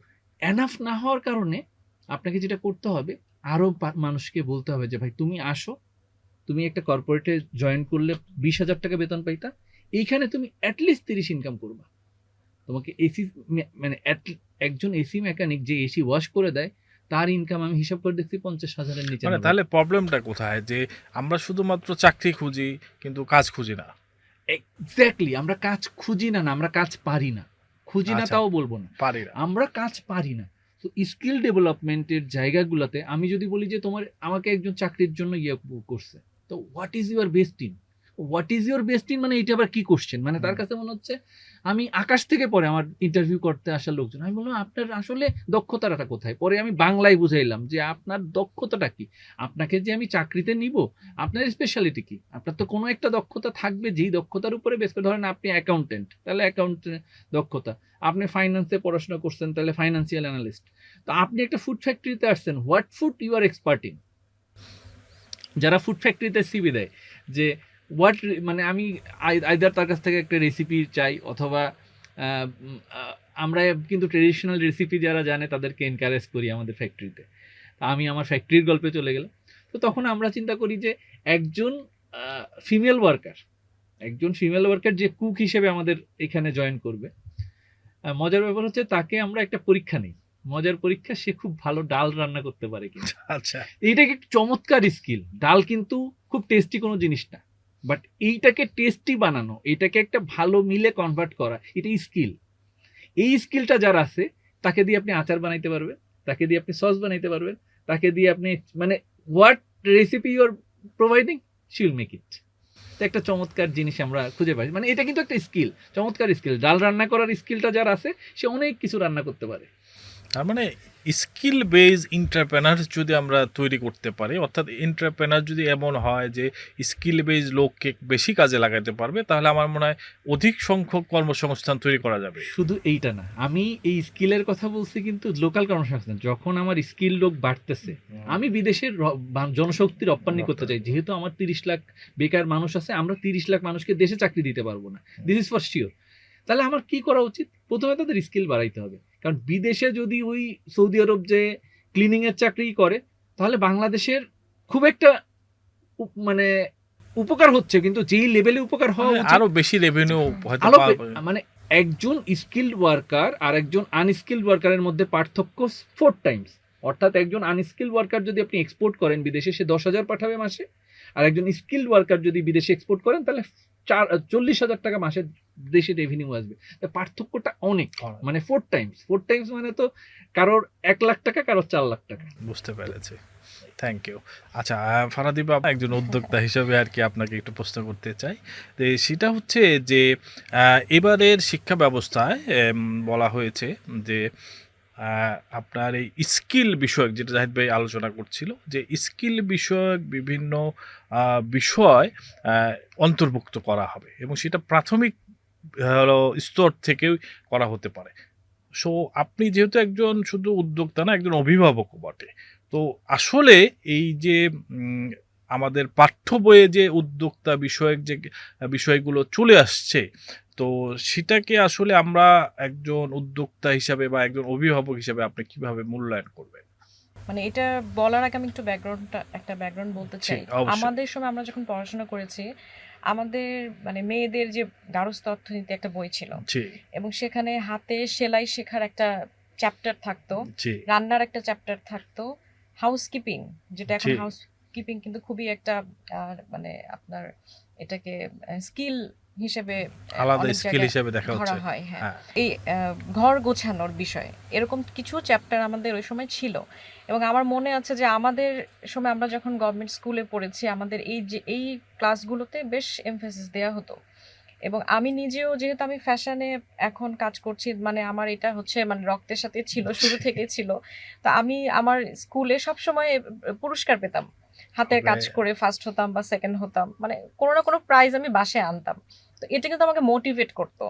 এনাফ না হওয়ার কারণে আপনাকে যেটা করতে হবে, আরও মানুষকে বলতে হবে যে ভাই তুমি আসো, তুমি একটা কর্পোরেটে জয়েন করলে 20,000 টাকা বেতন পাইতা, এইখানে তুমি অ্যাটলিস্ট 30 ইনকাম করবা। তোমাকে এসি মানে একজন এসি মেকানিক যে এসি ওয়াশ করে দেয়, তার ইনকাম আমি হিসাব করে দেখছি 50,000-এর নিচে। মানে তাহলে প্রবলেমটা কোথায়? যে আমরা শুধুমাত্র চাকরি খুঁজি কিন্তু কাজ খুঁজি না। এক্স্যাক্টলি, আমরা কাজ খুঁজি না, আমরা কাজ পারি না। খুঁজি না তাও বলবো না, পারি না, আমরা কাজ পারি না। তো স্কিল ডেভেলপমেন্টের জায়গাগুলোতে আমি যদি বলি যে আমাকে একজন চাকরির জন্য করছে, তো what is your best in, মানে এটা আবার কি কোশ্চেন? মানে তার কাছে মনে হচ্ছে আমি আকাশ থেকে পরে আমার ইন্টারভিউ করতে আসা লোকজন, আমি বললাম আপনার আসলে দক্ষতাটা কোথায়? পরে আমি বাংলায় বুঝাইলাম যে আপনার দক্ষতাটা কি, আপনাকে যে আমি চাকরিতে নিব, আপনার স্পেশালিটি কি? আপনার তো কোনো একটা দক্ষতা থাকবে, যেই দক্ষতার উপরে বেস করে, ধরেন আপনি অ্যাকাউন্টেন্ট, তাহলে অ্যাকাউন্টেন্ট দক্ষতা, আপনি ফাইন্যান্সে পড়াশোনা করছেন, তাহলে ফাইন্যান্সিয়াল অ্যানালিস্ট, তো আপনি একটা ফুড ফ্যাক্টরিতে আসছেন, what food you are expert in. যারা ফুড ফ্যাক্টরিতে সিভি দেয় যে হোয়াট, মানে আমি আইদার তার কাছ থেকে একটা রেসিপি চাই, অথবা আমরা কিন্তু ট্রেডিশনাল রেসিপি যারা জানে তাদেরকে এনকারেজ করি আমাদের ফ্যাক্টরিতে। আমি আমার ফ্যাক্টরির গল্পে চলে গেলাম। তো তখন আমরা চিন্তা করি যে একজন ফিমেল ওয়ার্কার যে কুক হিসেবে আমাদের এখানে জয়েন করবে, মজার ব্যাপার হচ্ছে তাকে আমরা একটা পরীক্ষা নিই। মজার পরীক্ষা, সে খুব ভালো ডাল রান্না করতে পারে কিনা। আচ্ছা, এইটাকে চমৎকার স্কিল। ডাল কিন্তু খুব টেস্টি কোনো জিনিস না, বাট এইটাকে টেস্টি বানানো, এটাকে একটা ভালো মিলে কনভার্ট করা, এটাই স্কিল। এই স্কিলটা যার আছে তাকে দিয়ে আপনি আচার বানাইতে পারবেন, তাকে দিয়ে আপনি সস বানাইতে পারবেন, তাকে দিয়ে আপনি মানে what recipe you are providing, she will make it. একটা চমৎকার জিনিস আমরা খুঁজে পাই, মানে এটা কিন্তু একটা স্কিল, চমৎকার স্কিল। ডাল রান্না করার স্কিলটা যার আছে সে অনেক কিছু রান্না করতে পারে। তার মানে স্কিল বেজ এন্টারপ্রেনার যদি আমরা তৈরি করতে পারি, অর্থাৎ এন্টারপ্রেনার যদি এমন হয় যে স্কিল বেজ লোককে বেশি কাজে লাগাতে পারবে, তাহলে আমার মনে হয় অধিক সংখ্যক কর্মসংস্থান তৈরি করা যাবে। শুধু এইটা না, আমি এই স্কিলের কথা বলছি কিন্তু লোকাল কর্মসংস্থান। যখন আমার স্কিল লোক বাড়তেছে, আমি বিদেশের জনশক্তি রপ্তানি করতে চাই। যেহেতু আমার 30 লাখ বেকার মানুষ আছে, আমরা 30 লাখ মানুষকে দেশে চাকরি দিতে পারবো না, দিস ইজ ফর শিওর। তাহলে আমার কি করা উচিত? প্রথমে তাদের স্কিল বাড়াইতে হবে। কারণ বিদেশে যদি ওই সৌদি আরব যে ক্লিনিং এর চাকরি করে, তাহলে বাংলাদেশের খুব একটা মানে উপকার হচ্ছে, কিন্তু যেই লেভেলে উপকার হওয়া উচিত আরো বেশি রেভিনিউ হয়তো আরো পাবে। মানে একজন স্কিল্ড ওয়ার্কার আর একজন আনস্কিল্ড ওয়ার্কারের মধ্যে পার্থক্য 4 টাইমস। অর্থাৎ একজন আনস্কিল্ড ওয়ার্কার যদি আপনি এক্সপোর্ট করেন বিদেশে, সে 10,000 পাঠাবে মাসে। আর একজন স্কিল্ড ওয়ার্কার যদি বিদেশে এক্সপোর্ট করেন, তাহলে 40,000 টাকা মাসে দেশে রেভিনিউ আসবে। পার্থক্যটা অনেক, মানে 4 টাইমস মানে তো কারোর 1 লাখ টাকা, কারোর 4 লাখ টাকা। বুঝতে পেরেছি, থ্যাংক ইউ। আচ্ছা, ফারাদি বাবু, একজন উদ্যোক্তা হিসেবে আর কি আপনাকে একটু প্রশ্ন করতে চাই। তো সেটা হচ্ছে যে এবারের শিক্ষা ব্যবস্থায় বলা হয়েছে যে আপনার এই স্কিল বিষয়ক, যেটা জাহিদ ভাই আলোচনা করছিল, যে স্কিল বিষয়ক বিভিন্ন বিষয় অন্তর্ভুক্ত করা হবে এবং সেটা প্রাথমিক স্তর থেকেও করা হতে পারে। সো আপনি যেহেতু একজন শুধু উদ্যোক্তা না, একজন অভিভাবকও বটে, তো আসলে এই যে আমাদের পাঠ্য বইয়ে যে উদ্যোক্তা বিষয়ক যে বিষয়গুলো চলে আসছে, তো সেটাকে আসলে আমরা একজন উদ্যোক্তা হিসাবে বা একজন অভিভাবক হিসাবে আপনি কিভাবে মূল্যায়ন করবেন? মানে এটা বলার আগে আমি একটু ব্যাকগ্রাউন্ড বলতে চাই। অবশ্যই। আমাদের সময় আমরা যখন পড়াশোনা করেছি, আমাদের মানে মেয়েদের যে গার্হস্থ্য অর্থনীতি একটা বই ছিল, জি এবং সেখানে হাতে সেলাই শেখার একটা চ্যাপ্টার থাকতো, জি রান্নার একটা চ্যাপ্টার থাকতো, হাউসকিপিং, যেটা এখন জি। হাউসকিপিং কিন্তু খুবই একটা মানে আপনার এটাকে স্কিল হিসেবে আলাদা অনেক স্কিল জায়গায় হিসেবে দেখা ধরা হচ্ছে। হয়। হ্যাঁ, হ্যাঁ, এই ঘর গোছানোর বিষয়ে এরকম কিছু চ্যাপ্টার আমাদের ওই সময় ছিল। এবং আমার মনে আছে যে আমাদের সময় আমরা যখন গভর্নমেন্ট স্কুলে পড়েছি, আমাদের এই ক্লাসগুলোতে বেশ এমফেসিস দেওয়া হতো। এবং আমি নিজেও, যেহেতু আমি ফ্যাশনে এখন কাজ করছি, মানে আমার এটা হচ্ছে মানে রক্তের সাথে ছিল, শুরু থেকে ছিল। তো আমি আমার স্কুলে সবসময় পুরস্কার পেতাম, হাতের কাজ করে ফার্স্ট হতাম বা সেকেন্ড হতাম, মানে কোনো না কোনো প্রাইজ আমি বাসায় আনতাম। তো এটা কিন্তু আমাকে মোটিভেট করতো।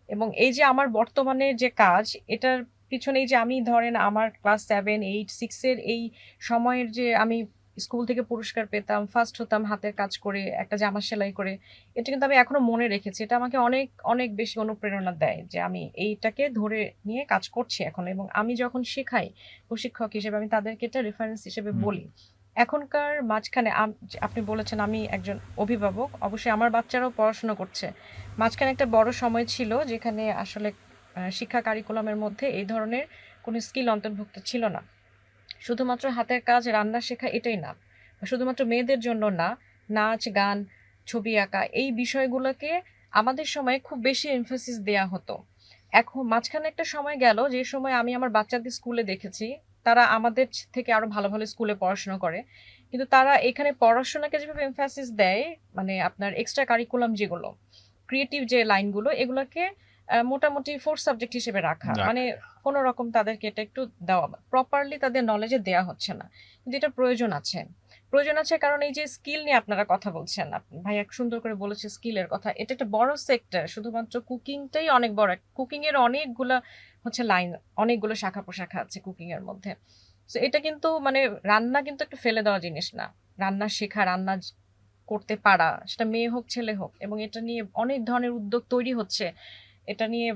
এবং এই যে আমার বর্তমানে যে কাজ, এটার পিছনে এই যে আমি ধরেন আমার ক্লাস 7, 8, 6 এই সময়ের যে আমি স্কুল থেকে পুরস্কার পেতাম, ফার্স্ট হতাম হাতের কাজ করে, একটা জামা সেলাই করে, এটা কিন্তু আমি এখনো মনে রেখেছি। এটা আমাকে অনেক অনেক বেশি অনুপ্রেরণা দেয় যে আমি এইটাকে ধরে নিয়ে কাজ করছি এখন। এবং আমি যখন শেখাই প্রশিক্ষক হিসেবে, আমি তাদেরকে এটা রেফারেন্স হিসেবে বলি। এখনকার মাঝখানে আপনি বলেছেন আমি একজন অভিভাবক, অবশ্যই আমার বাচ্চারাও পড়াশোনা করছে। মাঝখানে একটা বড় সময় ছিল যেখানে আসলে শিক্ষা কারিকুলামের মধ্যে এই ধরনের কোনো স্কিল অন্তর্ভুক্ত ছিল না। শুধুমাত্র হাতের কাজ, রান্না শেখা এটাই না, শুধুমাত্র মেয়েদের জন্য না, নাচ, গান, ছবি আঁকা, এই বিষয়গুলোকে আমাদের সময় খুব বেশি এমফাসিস দেয়া হতো। এখন মাঝখানে একটা সময় গেল যে সময় আমি আমার বাচ্চাদের স্কুলে দেখেছি, তারা আমাদের থেকে আরো ভালো ভালো স্কুলে পড়াশোনা করে, কিন্তু তারা এখানে পড়াশোনাকে যেভাবে এমফাসিস দেয়, মানে আপনার এক্সট্রা কারিকুলাম যেগুলো, ক্রিয়েটিভ যে লাইনগুলো, এগুলোকে মোটামুটি 4th সাবজেক্ট হিসেবে রাখা, মানে কোনো রকম তাদেরকে এটা একটু দেওয়া, প্রপারলি তাদের নলেজে দেওয়া হচ্ছে না। কিন্তু এটা প্রয়োজন আছে, কারণ এই যে স্কিল নিয়ে আপনারা কথা বলছেন, ভাই এক সুন্দর করে বলেছে স্কিলের কথা, এটা একটা বড় সেক্টর। শুধুমাত্র কুকিংটাই অনেক বড়, কুকিং এর অনেকগুলা হচ্ছে লাইন, অনেকগুলো শাখা প্রশাখা আছে কুকিং এর মধ্যে। তো এটা কিন্তু মানে রান্না কিন্তু একটু ফেলে দেওয়া জিনিস না, রান্না শেখা, রান্না করতে পারা, সেটা মেয়ে হোক ছেলে হোক, এবং এটা নিয়ে অনেক ধরনের উদ্যোগ তৈরি হচ্ছে, এটা নিয়ে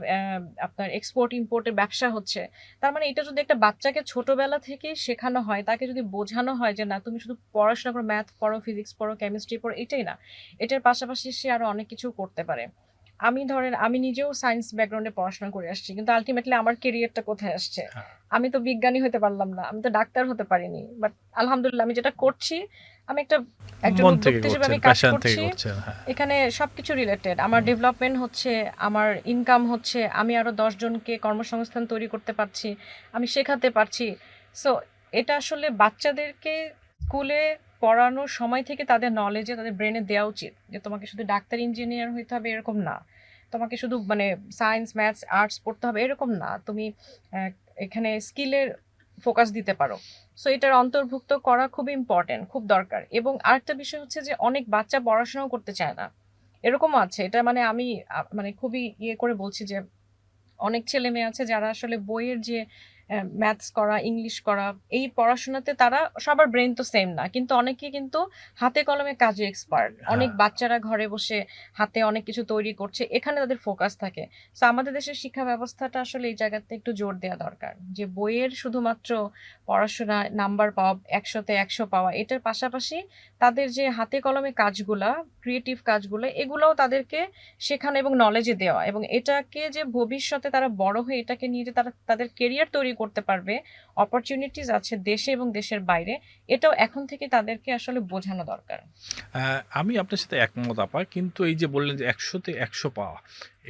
আপনার এক্সপোর্ট ইম্পোর্টের ব্যবসা হচ্ছে। তার মানে এটা যদি একটা বাচ্চাকে ছোটবেলা থেকে শেখানো হয়, তাকে যদি বোঝানো হয় যে না তুমি শুধু পড়াশোনা করো, ম্যাথ পড়ো, ফিজিক্স পড়ো, কেমিস্ট্রি পড়ো, এটাই না, এটার পাশাপাশি সে আরো অনেক কিছু করতে পারে। আমি নিজেও সায়েন্স ব্যাকগ্রাউন্ডে পড়াশোনা করে আসছি, কিন্তু আলটিমেটলি আমার কেরিয়ারটা কোথায় আসছে? হ্যাঁ। আমি তো বিজ্ঞানী হতে পারলাম না, আমি তো ডাক্তার হতে পারিনি, বাট আলহামদুলিল্লাহ আমি যেটা করছি, আমি একজন মন থেকে উদ্যোক্তা হিসেবে করছেন, আমি কাজ প্যাশন থেকে করছি। করছেন। হ্যাঁ। এখানে সবকিছু রিলেটেড, আমার ডেভেলপমেন্ট হচ্ছে, আমার ইনকাম হচ্ছে, আমি আরো 10 জনকে কর্মসংস্থান তৈরি করতে পারছি, আমি শেখাতে পারছি। সো এটা আসলে বাচ্চাদেরকে স্কুলে পড়ানোর সময় থেকে তাদের নলেজে, তাদের ব্রেনে দেওয়া উচিত যে তোমাকে শুধু ডাক্তার ইঞ্জিনিয়ার হইতে হবে এরকম না, তোমাকে শুধু মানে সায়েন্স ম্যাথস আর্টস পড়তে হবে এরকম না, তুমি এখানে স্কিলের ফোকাস দিতে পারো। সো এটার অন্তর্ভুক্ত করা খুব ইম্পর্টেন্ট, খুব দরকার। এবং আরেকটা বিষয় হচ্ছে যে অনেক বাচ্চা পড়াশোনাও করতে চায় না, এরকমও আছে। এটা মানে আমি মানে খুবই ইয়ে করে বলছি যে অনেক ছেলে মেয়ে আছে যারা আসলে বইয়ের যে ম্যাথস করা, ইংলিশ করা, এই পড়াশোনাতে তারা সবার ব্রেন তো সেম না, কিন্তু অনেকে কিন্তু হাতে কলমে কাজে এক্সপার্ট। অনেক হ্যাঁ। বাচ্চারা ঘরে বসে হাতে অনেক কিছু তৈরি করছে, এখানে তাদের ফোকাস থাকে। সো আমাদের দেশের শিক্ষা ব্যবস্থাটা আসলে এই জায়গাতে একটু জোর দেওয়া দরকার, যে বইয়ের শুধুমাত্র পড়াশোনা, নাম্বার পাওয়া, 100-তে 100 পাওয়া, এটার পাশাপাশি তাদের যে হাতে কলমে কাজগুলা, ক্রিয়েটিভ কাজগুলো, এগুলোও তাদেরকে শেখানো এবং নলেজে দেওয়া, এবং এটাকে যে ভবিষ্যতে তারা বড় হয়ে এটাকে নিয়ে যে তারা তাদের কেরিয়ার তৈরি করতে পারবে, অপরচুনিটিস আছে দেশে এবং দেশের বাইরে, এটাও এখন থেকে তাদেরকে আসলে বোঝানো দরকার। আমি আপনার সাথে একমত আপা, কিন্তু এই যে বললেন যে 100-তে 100 পাওয়া,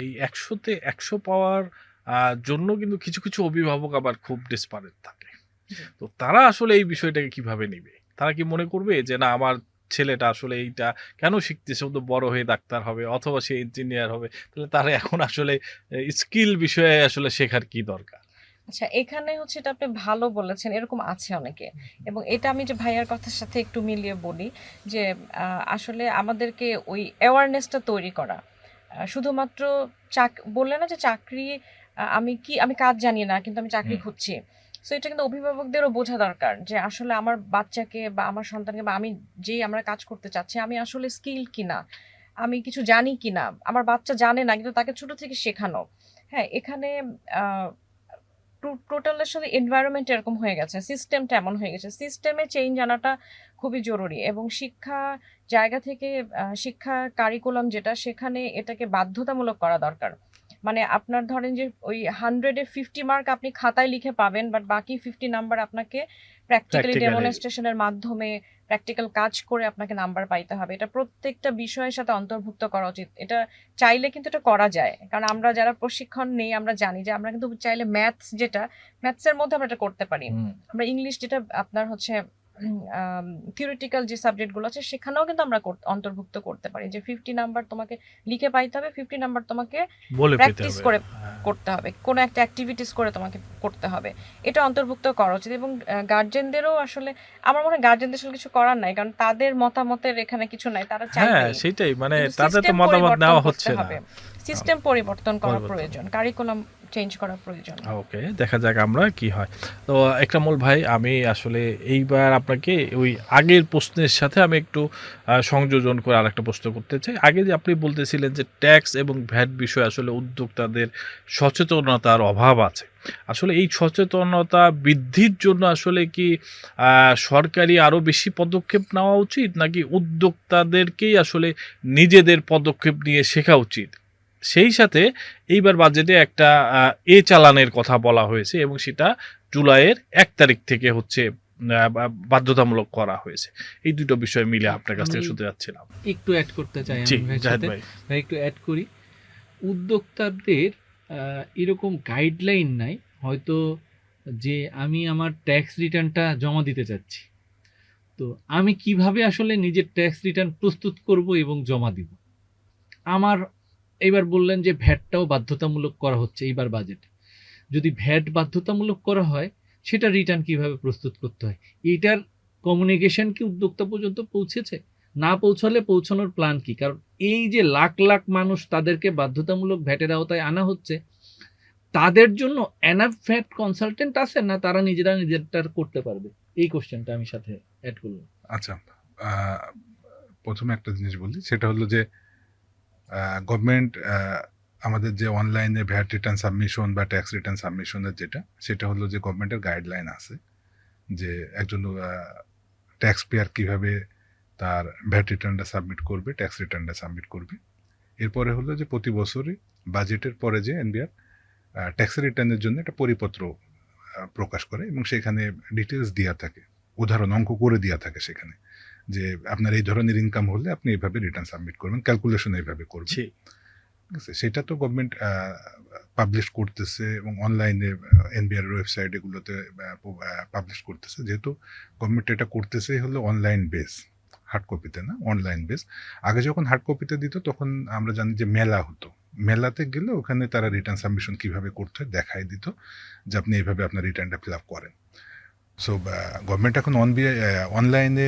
এই 100-তে 100 পাওয়ার জন্য কিন্তু কিছু কিছু অভিভাবক আবার খুব ডেসপারেট থাকে। জি। তো তারা আসলে এই বিষয়টাকে কিভাবে নেবে? তারা কি মনে করবে যে না আমার ছেলেটা আসলে এইটা কেন শিখতেছে, ও তো বড় হয়ে ডাক্তার হবে অথবা সে ইঞ্জিনিয়ার হবে, তাহলে তারা এখন আসলে স্কিল বিষয়ে আসলে শেখার কি দরকার? আচ্ছা, এখানে হচ্ছে এটা আপনি ভালো বলেছেন, এরকম আছে অনেকে। এবং এটা আমি যে ভাইয়ার কথার সাথে একটু মিলিয়ে বলি যে আসলে আমাদেরকে ওই অ্যাওয়ারনেসটা তৈরি করা, শুধুমাত্র বললে না যে চাকরি, আমি কাজ জানি না কিন্তু আমি চাকরি হুম। খুঁজছি। সো এটা কিন্তু অভিভাবকদেরও বোঝা দরকার যে আসলে আমার বাচ্চাকে বা আমার সন্তানকে বা আমি যেই আমরা কাজ করতে চাচ্ছি, আমি আসলে স্কিল কিনা, আমি কিছু জানি কিনা। আমার বাচ্চা জানে না কিন্তু তাকে ছোট থেকে শেখানো। হ্যাঁ, এখানে টোটাল আসলে এনভায়রনমেন্ট এরকম হয়ে গেছে, সিস্টেমটা এমন হয়ে গেছে, সিস্টেমে চেঞ্জ আনাটা খুবই জরুরি। এবং শিক্ষা জায়গা থেকে শিক্ষা কারিকুলাম যেটা, সেখানে এটাকে বাধ্যতামূলক করা দরকার। মানে আপনার ধরেন যে ওই 100-এ 50 মার্ক আপনি খাতায় লিখে পাবেন, বাট বাকি 50 নাম্বার আপনাকে প্র্যাকটিক্যালি প্র্যাকটিক্যালি। ডেমনস্ট্রেশনের মাধ্যমে, প্র্যাকটিক্যাল কাজ করে আপনাকে নাম্বার পাইতে হবে। এটা প্রত্যেকটা বিষয়ের সাথে অন্তর্ভুক্ত করা উচিত। এটা চাইলে কিন্তু এটা করা যায়, কারণ আমরা যারা প্রশিক্ষণ নেই আমরা জানি যে আমরা কিন্তু চাইলে ম্যাথসের মধ্যে আমরা এটা করতে পারি। আমরা ইংলিশ যেটা আপনার হচ্ছে থিওরিটিক্যাল যে সাবজেক্টগুলো আছে সেখানেও কিন্তু আমরা অন্তর্ভুক্ত করতে পারি যে 50 নাম্বার তোমাকে লিখে পাইতে হবে, 50 নাম্বার তোমাকে বলে পেতে প্র্যাকটিস হবে। করে হ্যাঁ। করতে হবে, কোনো একটা অ্যাক্টিভিটিস করে তোমাকে করতে হবে। এটা অন্তর্ভুক্ত করা উচিত। এবং গার্জেনদেরও আসলে আমার মনে হয় গার্জেনদের আসলে কিছু করার নাই, কারণ তাদের মতামতের এখানে কিছু নাই, তারা হ্যাঁ, চাইবেই। সেটাই, মানে কিন্তু তাদের তো সিস্টেম মতামত পরিবর্তন নেওয়া করতে হচ্ছে না। হবে, সিস্টেম পরিবর্তন করা পরিবর্তন। প্রয়োজন, কারিকুলাম চেঞ্জ করা প্রয়োজন। ওকে, দেখা যাক আমরা কি হয়। তো একরামুল ভাই, আমি আসলে এইবার আপনাকে ওই আগের প্রশ্নের সাথে আমি একটু সংযোজন করে আরেকটা প্রশ্ন করতে চাই। আগে যে আপনি বলতেছিলেন যে ট্যাক্স এবং ভ্যাট বিষয়ে আসলে উদ্যোক্তাদের সচেতনতার অভাব আছে। আসলে এই সচেতনতা বৃদ্ধির জন্য আসলে কি সরকারি আরও বেশি পদক্ষেপ নেওয়া উচিত, নাকি উদ্যোক্তাদেরকেই আসলে নিজেদের পদক্ষেপ নিয়ে শেখা উচিত? সেই সাথে এইবার বাজেটে একটা চালানের কথা বলা হয়েছে এবং সেটা জুলাইয়ের 1 তারিখ থেকে হচ্ছে বাধ্যতামূলক করা হয়েছে। এই দুটো বিষয় মিলে আপনার কাছ থেকে আমি শুনতে যাচ্ছিলাম। একটু অ্যাড করতে চাই জি, আমিন ভাইয়ের জাহেদ সাথে। ভাই। ভাই একটু অ্যাড করি, উদ্যোক্তাদের এরকম গাইডলাইন নাই হয়তো যে আমি আমার ট্যাক্স রিটার্নটা জমা দিতে চাচ্ছি, তো আমি কিভাবে আসলে নিজের ট্যাক্স রিটার্ন প্রস্তুত করব এবং জমা দিব। আমার এইবার বললেন যে ভ্যাটটাও বাধ্যতামূলক করা হচ্ছে এইবার বাজেটে, যদি ভ্যাট বাধ্যতামূলক করা হয় সেটা রিটার্ন কিভাবে প্রস্তুত করতে হয়, এটার কমিউনিকেশন কি উদ্যোক্তা পর্যন্ত পৌঁছেছে? না পৌঁছালে পৌঁছানোর প্ল্যান কি? কারণ এই যে লাখ লাখ মানুষ তাদেরকে বাধ্যতামূলক ভ্যাটের আওতায় আনা হচ্ছে, তাদের জন্য এনাফ ভ্যাট কনসালটেন্ট আছে না তারা নিজেরটা করতে পারবে? এই কোশ্চেনটা আমি সাথে অ্যাড করলাম। আচ্ছা, প্রথমে একটা জিনিস বলি, সেটা হলো যে গভর্নমেন্ট আমাদের যে অনলাইনে ভ্যাট রিটার্ন সাবমিশন বা ট্যাক্স রিটার্ন সাবমিশনের সেটা হলো যে গভর্নমেন্টের গাইডলাইন আছে যে একজন ট্যাক্স পেয়ার কীভাবে তার ভ্যাট রিটার্নটা সাবমিট করবে, ট্যাক্স রিটার্নটা সাবমিট করবে। এরপরে হলো যে প্রতি বছরই বাজেটের পরে যে এনবিআর ট্যাক্স রিটার্নের জন্য একটা পরিপত্র প্রকাশ করে এবং সেখানে ডিটেলস দেওয়া থাকে, উদাহরণ অঙ্ক করে দেওয়া থাকে সেখানে, যে আপনার এই ধরনের ইনকাম হলে আপনি এইভাবে রিটার্ন সাবমিট করবেন, ক্যালকুলেশন এইভাবে করবেন। ঠিক আছে, সেটা তো গভর্নমেন্ট পাবলিশ করতেছে এবং অনলাইনে এনবিআর ওয়েবসাইট এগুলোতে পাবলিশ করতেছে। যেহেতু গভর্নমেন্ট এটা করতেছে হলো অনলাইন বেস, হার্ড কপিতে না, অনলাইন বেস। আগে যখন হার্ড কপিতে দিত তখন আমরা জানি যে মেলা হতো, মেলাতে গেলে ওখানে তারা রিটার্ন সাবমিশন কীভাবে করতে হয় দেখাই দিত, যে আপনি এইভাবে আপনার রিটার্নটা ফিল আপ করেন। সো গভর্নমেন্ট এখন অনলাইনে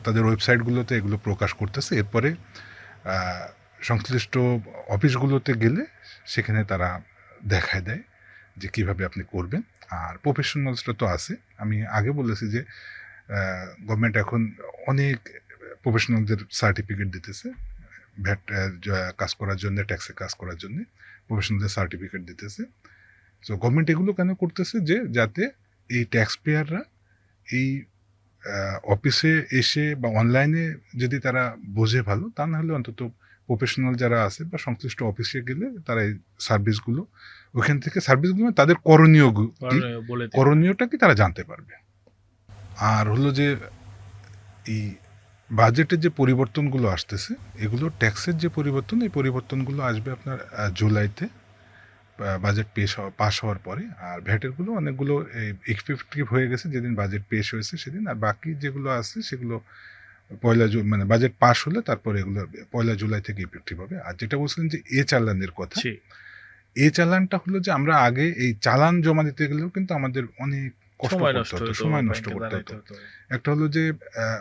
তাদের ওয়েবসাইটগুলোতে এগুলো প্রকাশ করতেছে। এরপরে সংশ্লিষ্ট অফিসগুলোতে গেলে সেখানে তারা দেখায় দেয় যে কিভাবে আপনি করবেন। আর প্রফেশনালসরা তো আছে, আমি আগে বলেছি যে গভর্নমেন্ট এখন অনেক প্রফেশনালদের সার্টিফিকেট দিতেছে, ভ্যাট কাজ করার জন্য, ট্যাক্সে কাজ করার জন্য প্রফেশনালদের সার্টিফিকেট দিতেছে। সো গভর্নমেন্ট এগুলো কেন করতেছে, যে যাতে এই ট্যাক্স পেয়াররা এই অফিসে এসে বা অনলাইনে যদি তারা বোঝে ভালো, তা না হলে অন্তত প্রফেশনাল যারা আছে বা সংশ্লিষ্ট অফিসে গেলে তারা এই সার্ভিসগুলো, ওইখান থেকে সার্ভিসগুলো তাদের করণীয়টা কি তারা জানতে পারবে। আর হলো যে এই বাজেটের যে পরিবর্তনগুলো আসতেছে, এগুলো ট্যাক্সের যে পরিবর্তন, এই পরিবর্তনগুলো আসবে আপনার জুলাইতে বাজেট পাস হওয়ার পরে। আর ভ্যাটেরগুলো অনেকগুলো ইফেক্টিভ হয়ে গেছে যেদিন বাজেট পেশ হয়েছে সেদিন, আর বাকি যেগুলো আছে সেগুলো মানে বাজেট পাস হলে তারপরে এগুলো 1 জুলাই থেকে ইফেক্টিভ হবে। আর যেটা বলছিলেন যে চালানের কথা, চালানটা হলো যে আমরা আগে এই চালান জমা দিতে গেলেও কিন্তু আমাদের অনেক সময় নষ্ট করতে হতো। একটা হলো যে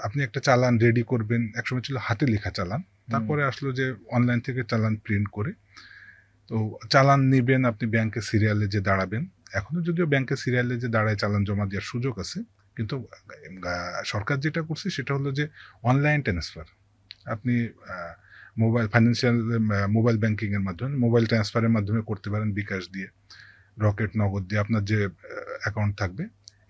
আপনি একটা চালান রেডি করবেন, একসময় ছিল হাতে লেখা চালান, তারপরে আসলো যে অনলাইন থেকে চালান প্রিন্ট করে, তো চালান নিবেন, আপনি ব্যাংকে সিরিয়ালে যে দাঁড়াবেন। এখনো যদিও ব্যাংকে সিরিয়ালে যে দাঁড়ায় চালান জমা দেওয়ার সুযোগ আছে, কিন্তু সরকার যেটা করছে সেটা হলো যে অনলাইন ট্রান্সফার, আপনি মোবাইল ব্যাংকিংয়ের মাধ্যমে, মোবাইল ট্রান্সফারের মাধ্যমে করতে পারেন, বিকাশ দিয়ে, রকেট, নগদ দিয়ে, আপনার যে অ্যাকাউন্ট থাকবে।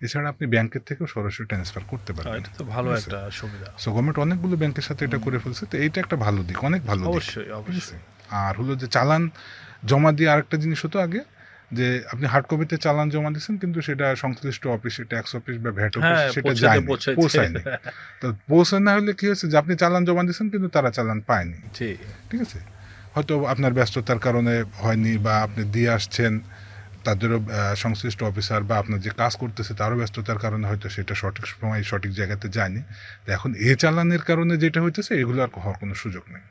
এছাড়া আপনি ব্যাংকের থেকেও সরাসরি ট্রান্সফার করতে পারবেন। এটা তো ভালো একটা সুবিধা। সো গভর্নমেন্ট অনেকগুলো ব্যাংকের সাথে এটা করে ফেলছে, তো এইটা একটা ভালো দিক, অনেক ভালো দিক। অবশ্যই। আর হলো যে চালান জমা দিয়ে আরেকটা জিনিস হতো আগে, যে আপনি হার্ড কপিতে চালান জমা দিচ্ছেন কিন্তু সেটা সংশ্লিষ্ট অফিসে, ট্যাক্স অফিস বা ভ্যাট অফিস, সেটা পৌঁছায়নি। তো পৌঁছায় না হলে কি হচ্ছে, যে আপনি চালান জমা দিচ্ছেন কিন্তু তারা চালান পায়নি। ঠিক আছে, হয়তো আপনার ব্যস্ততার কারণে হয়নি, বা আপনি দিয়ে আসছেন, তাদেরও সংশ্লিষ্ট অফিসার বা আপনার যে কাজ করতেছে তারও ব্যস্ততার কারণে হয়তো সেটা সঠিক সময় সঠিক জায়গাতে যায়নি। তো এখন চালানের কারণে যেটা হইতেছে, এগুলো আর হওয়ার কোনো সুযোগ নেই।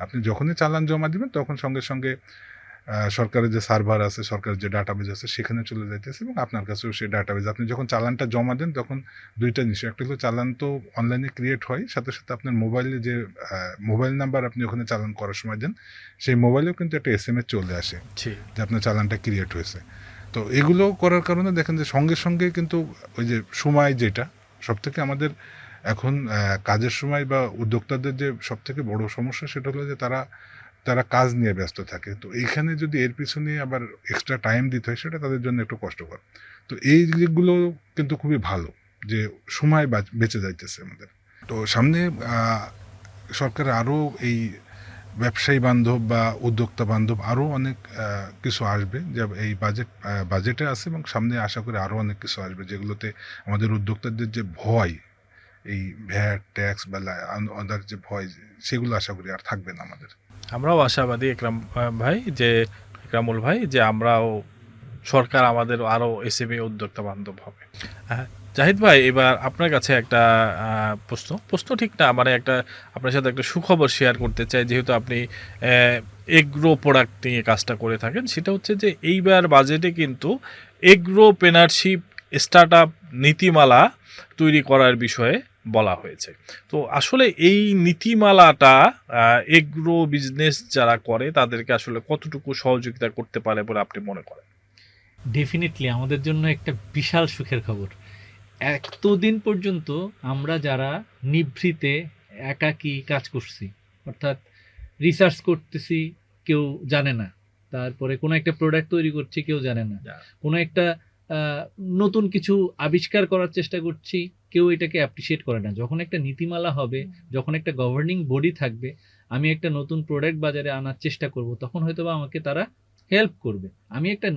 আপনি যখনই চালান জমা দিবেন তখন সঙ্গে সঙ্গে সরকারের যে সার্ভার আছে, সরকারের যে ডাটাবেজ আছে সেখানে চলে যাইতেছে, এবং আপনার কাছেও সেই ডাটাবেজ, আপনি যখন চালানটা জমা দেন তখন দুইটা জিনিস, একটা হলো চালান তো অনলাইনে ক্রিয়েট হয়, সাথে সাথে আপনার মোবাইলে যে মোবাইল নাম্বার আপনি ওখানে চালান করার সময় দেন, সেই মোবাইলেও কিন্তু একটা SMS চলে আসে যে আপনার চালানটা ক্রিয়েট হয়েছে। তো এগুলো করার কারণে দেখেন যে সঙ্গে সঙ্গে কিন্তু ওই যে সময়, যেটা সবথেকে আমাদের এখন কাজের সময় বা উদ্যোক্তাদের যে সবথেকে বড় সমস্যা, সেটা হলো যে তারা কাজ নিয়ে ব্যস্ত থাকে। তো এইখানে যদি এর পিছনে আবার এক্সট্রা টাইম দিতে হয়, সেটা তাদের জন্য একটু কষ্টকর। তো এই দিকগুলো কিন্তু খুবই ভালো, যে সময় বেঁচে যাইতেছে আমাদের। তো সামনে সরকার আরও এই ব্যবসায়ী বান্ধব বা উদ্যোক্তা বান্ধব আরও অনেক কিছু আসবে, যা এই বাজেটে আছে, এবং সামনে আশা করি আরও অনেক কিছু আসবে, যেগুলোতে আমাদের উদ্যোক্তাদের যে ভয়, এই ভ্যাট, ট্যাক্স বা আদার যে ভয়, সেগুলো আশা করি আর থাকবে না আমাদের। আমরাও আশাবাদী ইকরামুল ভাই, যে আমরাও সরকার আমাদের আরও SME উদ্যোক্তা বান্ধব হবে। জাহিদ ভাই, এবার আপনার কাছে একটা প্রশ্ন ঠিক না, মানে একটা আপনার সাথে একটা সুখবর শেয়ার করতে চাই, যেহেতু আপনি এগ্রো প্রোডাক্ট নিয়ে কাজটা করে থাকেন। সেটা হচ্ছে যে এইবার বাজেটে কিন্তু এগ্রোপ্রেনারশিপ স্টার্টআপ নীতিমালা তৈরি করার বিষয়ে বলা হয়েছে। তো আসলে এই নীতিমালাটা এগ্রো বিজনেস যারা করে তাদেরকে আসলে কতটুকু সহযোগিতা করতে পারে বলে আপনি মনে করেন? ডেফিনেটলি আমাদের জন্য একটা বিশাল সুখের খবর। এতদিন পর্যন্ত আমরা যারা নিভৃতে একাকী কাজ করছি, অর্থাৎ রিসার্চ করতেছি, কেউ জানে না, তারপরে কোনো একটা প্রোডাক্ট তৈরি করছি, কেউ জানে না, কোনো একটা নতুন কিছু আবিষ্কার করার চেষ্টা করছি, কেউ এটাকে অ্যাপ্রিসিয়েট করে না। যখন একটা নীতিমালা হবে, যখন একটা গভর্নিং বডি থাকবে, আমি একটা নতুন প্রোডাক্ট বাজারে আনার চেষ্টা করব, তখন হয়তো বা আমাকে তারা হেল্প করবে, আমি একটা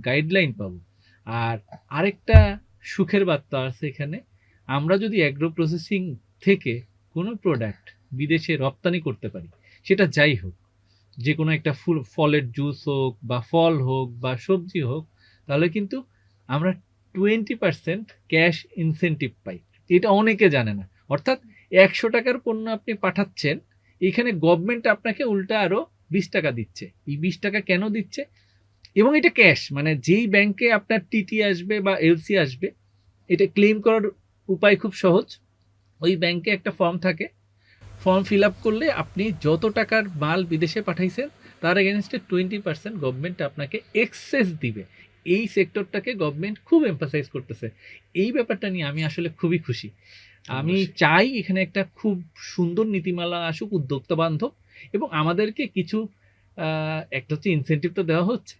গাইডলাইন পাবো। আর আরেকটা সুখের বার্তা আছে এখানে, আমরা যদি অ্যাগ্রো প্রসেসিং থেকে কোনো প্রোডাক্ট বিদেশে রপ্তানি করতে পারি, সেটা যাই হোক, যে কোনো একটা ফলের জুস হোক বা ফল হোক বা সবজি হোক, তাহলে কিন্তু আমরা 20% ক্যাশ ইনসেন্টিভ পাই। এটা অনেকে জানে না। অর্থাৎ 100 টাকার পণ্য আপনি পাঠাচ্ছেন, এখানে গভর্নমেন্ট আপনাকে উল্টা আরও 20 টাকা দিচ্ছে। এই 20 টাকা কেন দিচ্ছে? এবং এটা ক্যাশ, মানে যেই ব্যাংকে আপনার টিটি আসবে বা এলসি আসবে, এটা ক্লেম করার উপায় খুব সহজ। ওই ব্যাংকে একটা ফর্ম থাকে, ফর্ম ফিল আপ করলে আপনি যত টাকার মাল বিদেশে পাঠাইছেন তার এগেনস্টে 20% গভর্নমেন্ট আপনাকে এক্সেস দিবে। এই সেক্টরটাকে গভর্নমেন্ট খুব এমফাসাইজ করতেছে। এই ব্যাপারটা নিয়ে আমি আসলে খুবই খুশি। আমি চাই এখানে একটা খুব সুন্দর নীতিমালা আসুক, উদ্যোক্তা বান্ধব, এবং আমাদেরকে কিছু একটা হচ্ছে ইনসেন্টিভ তো দেওয়া হচ্ছে,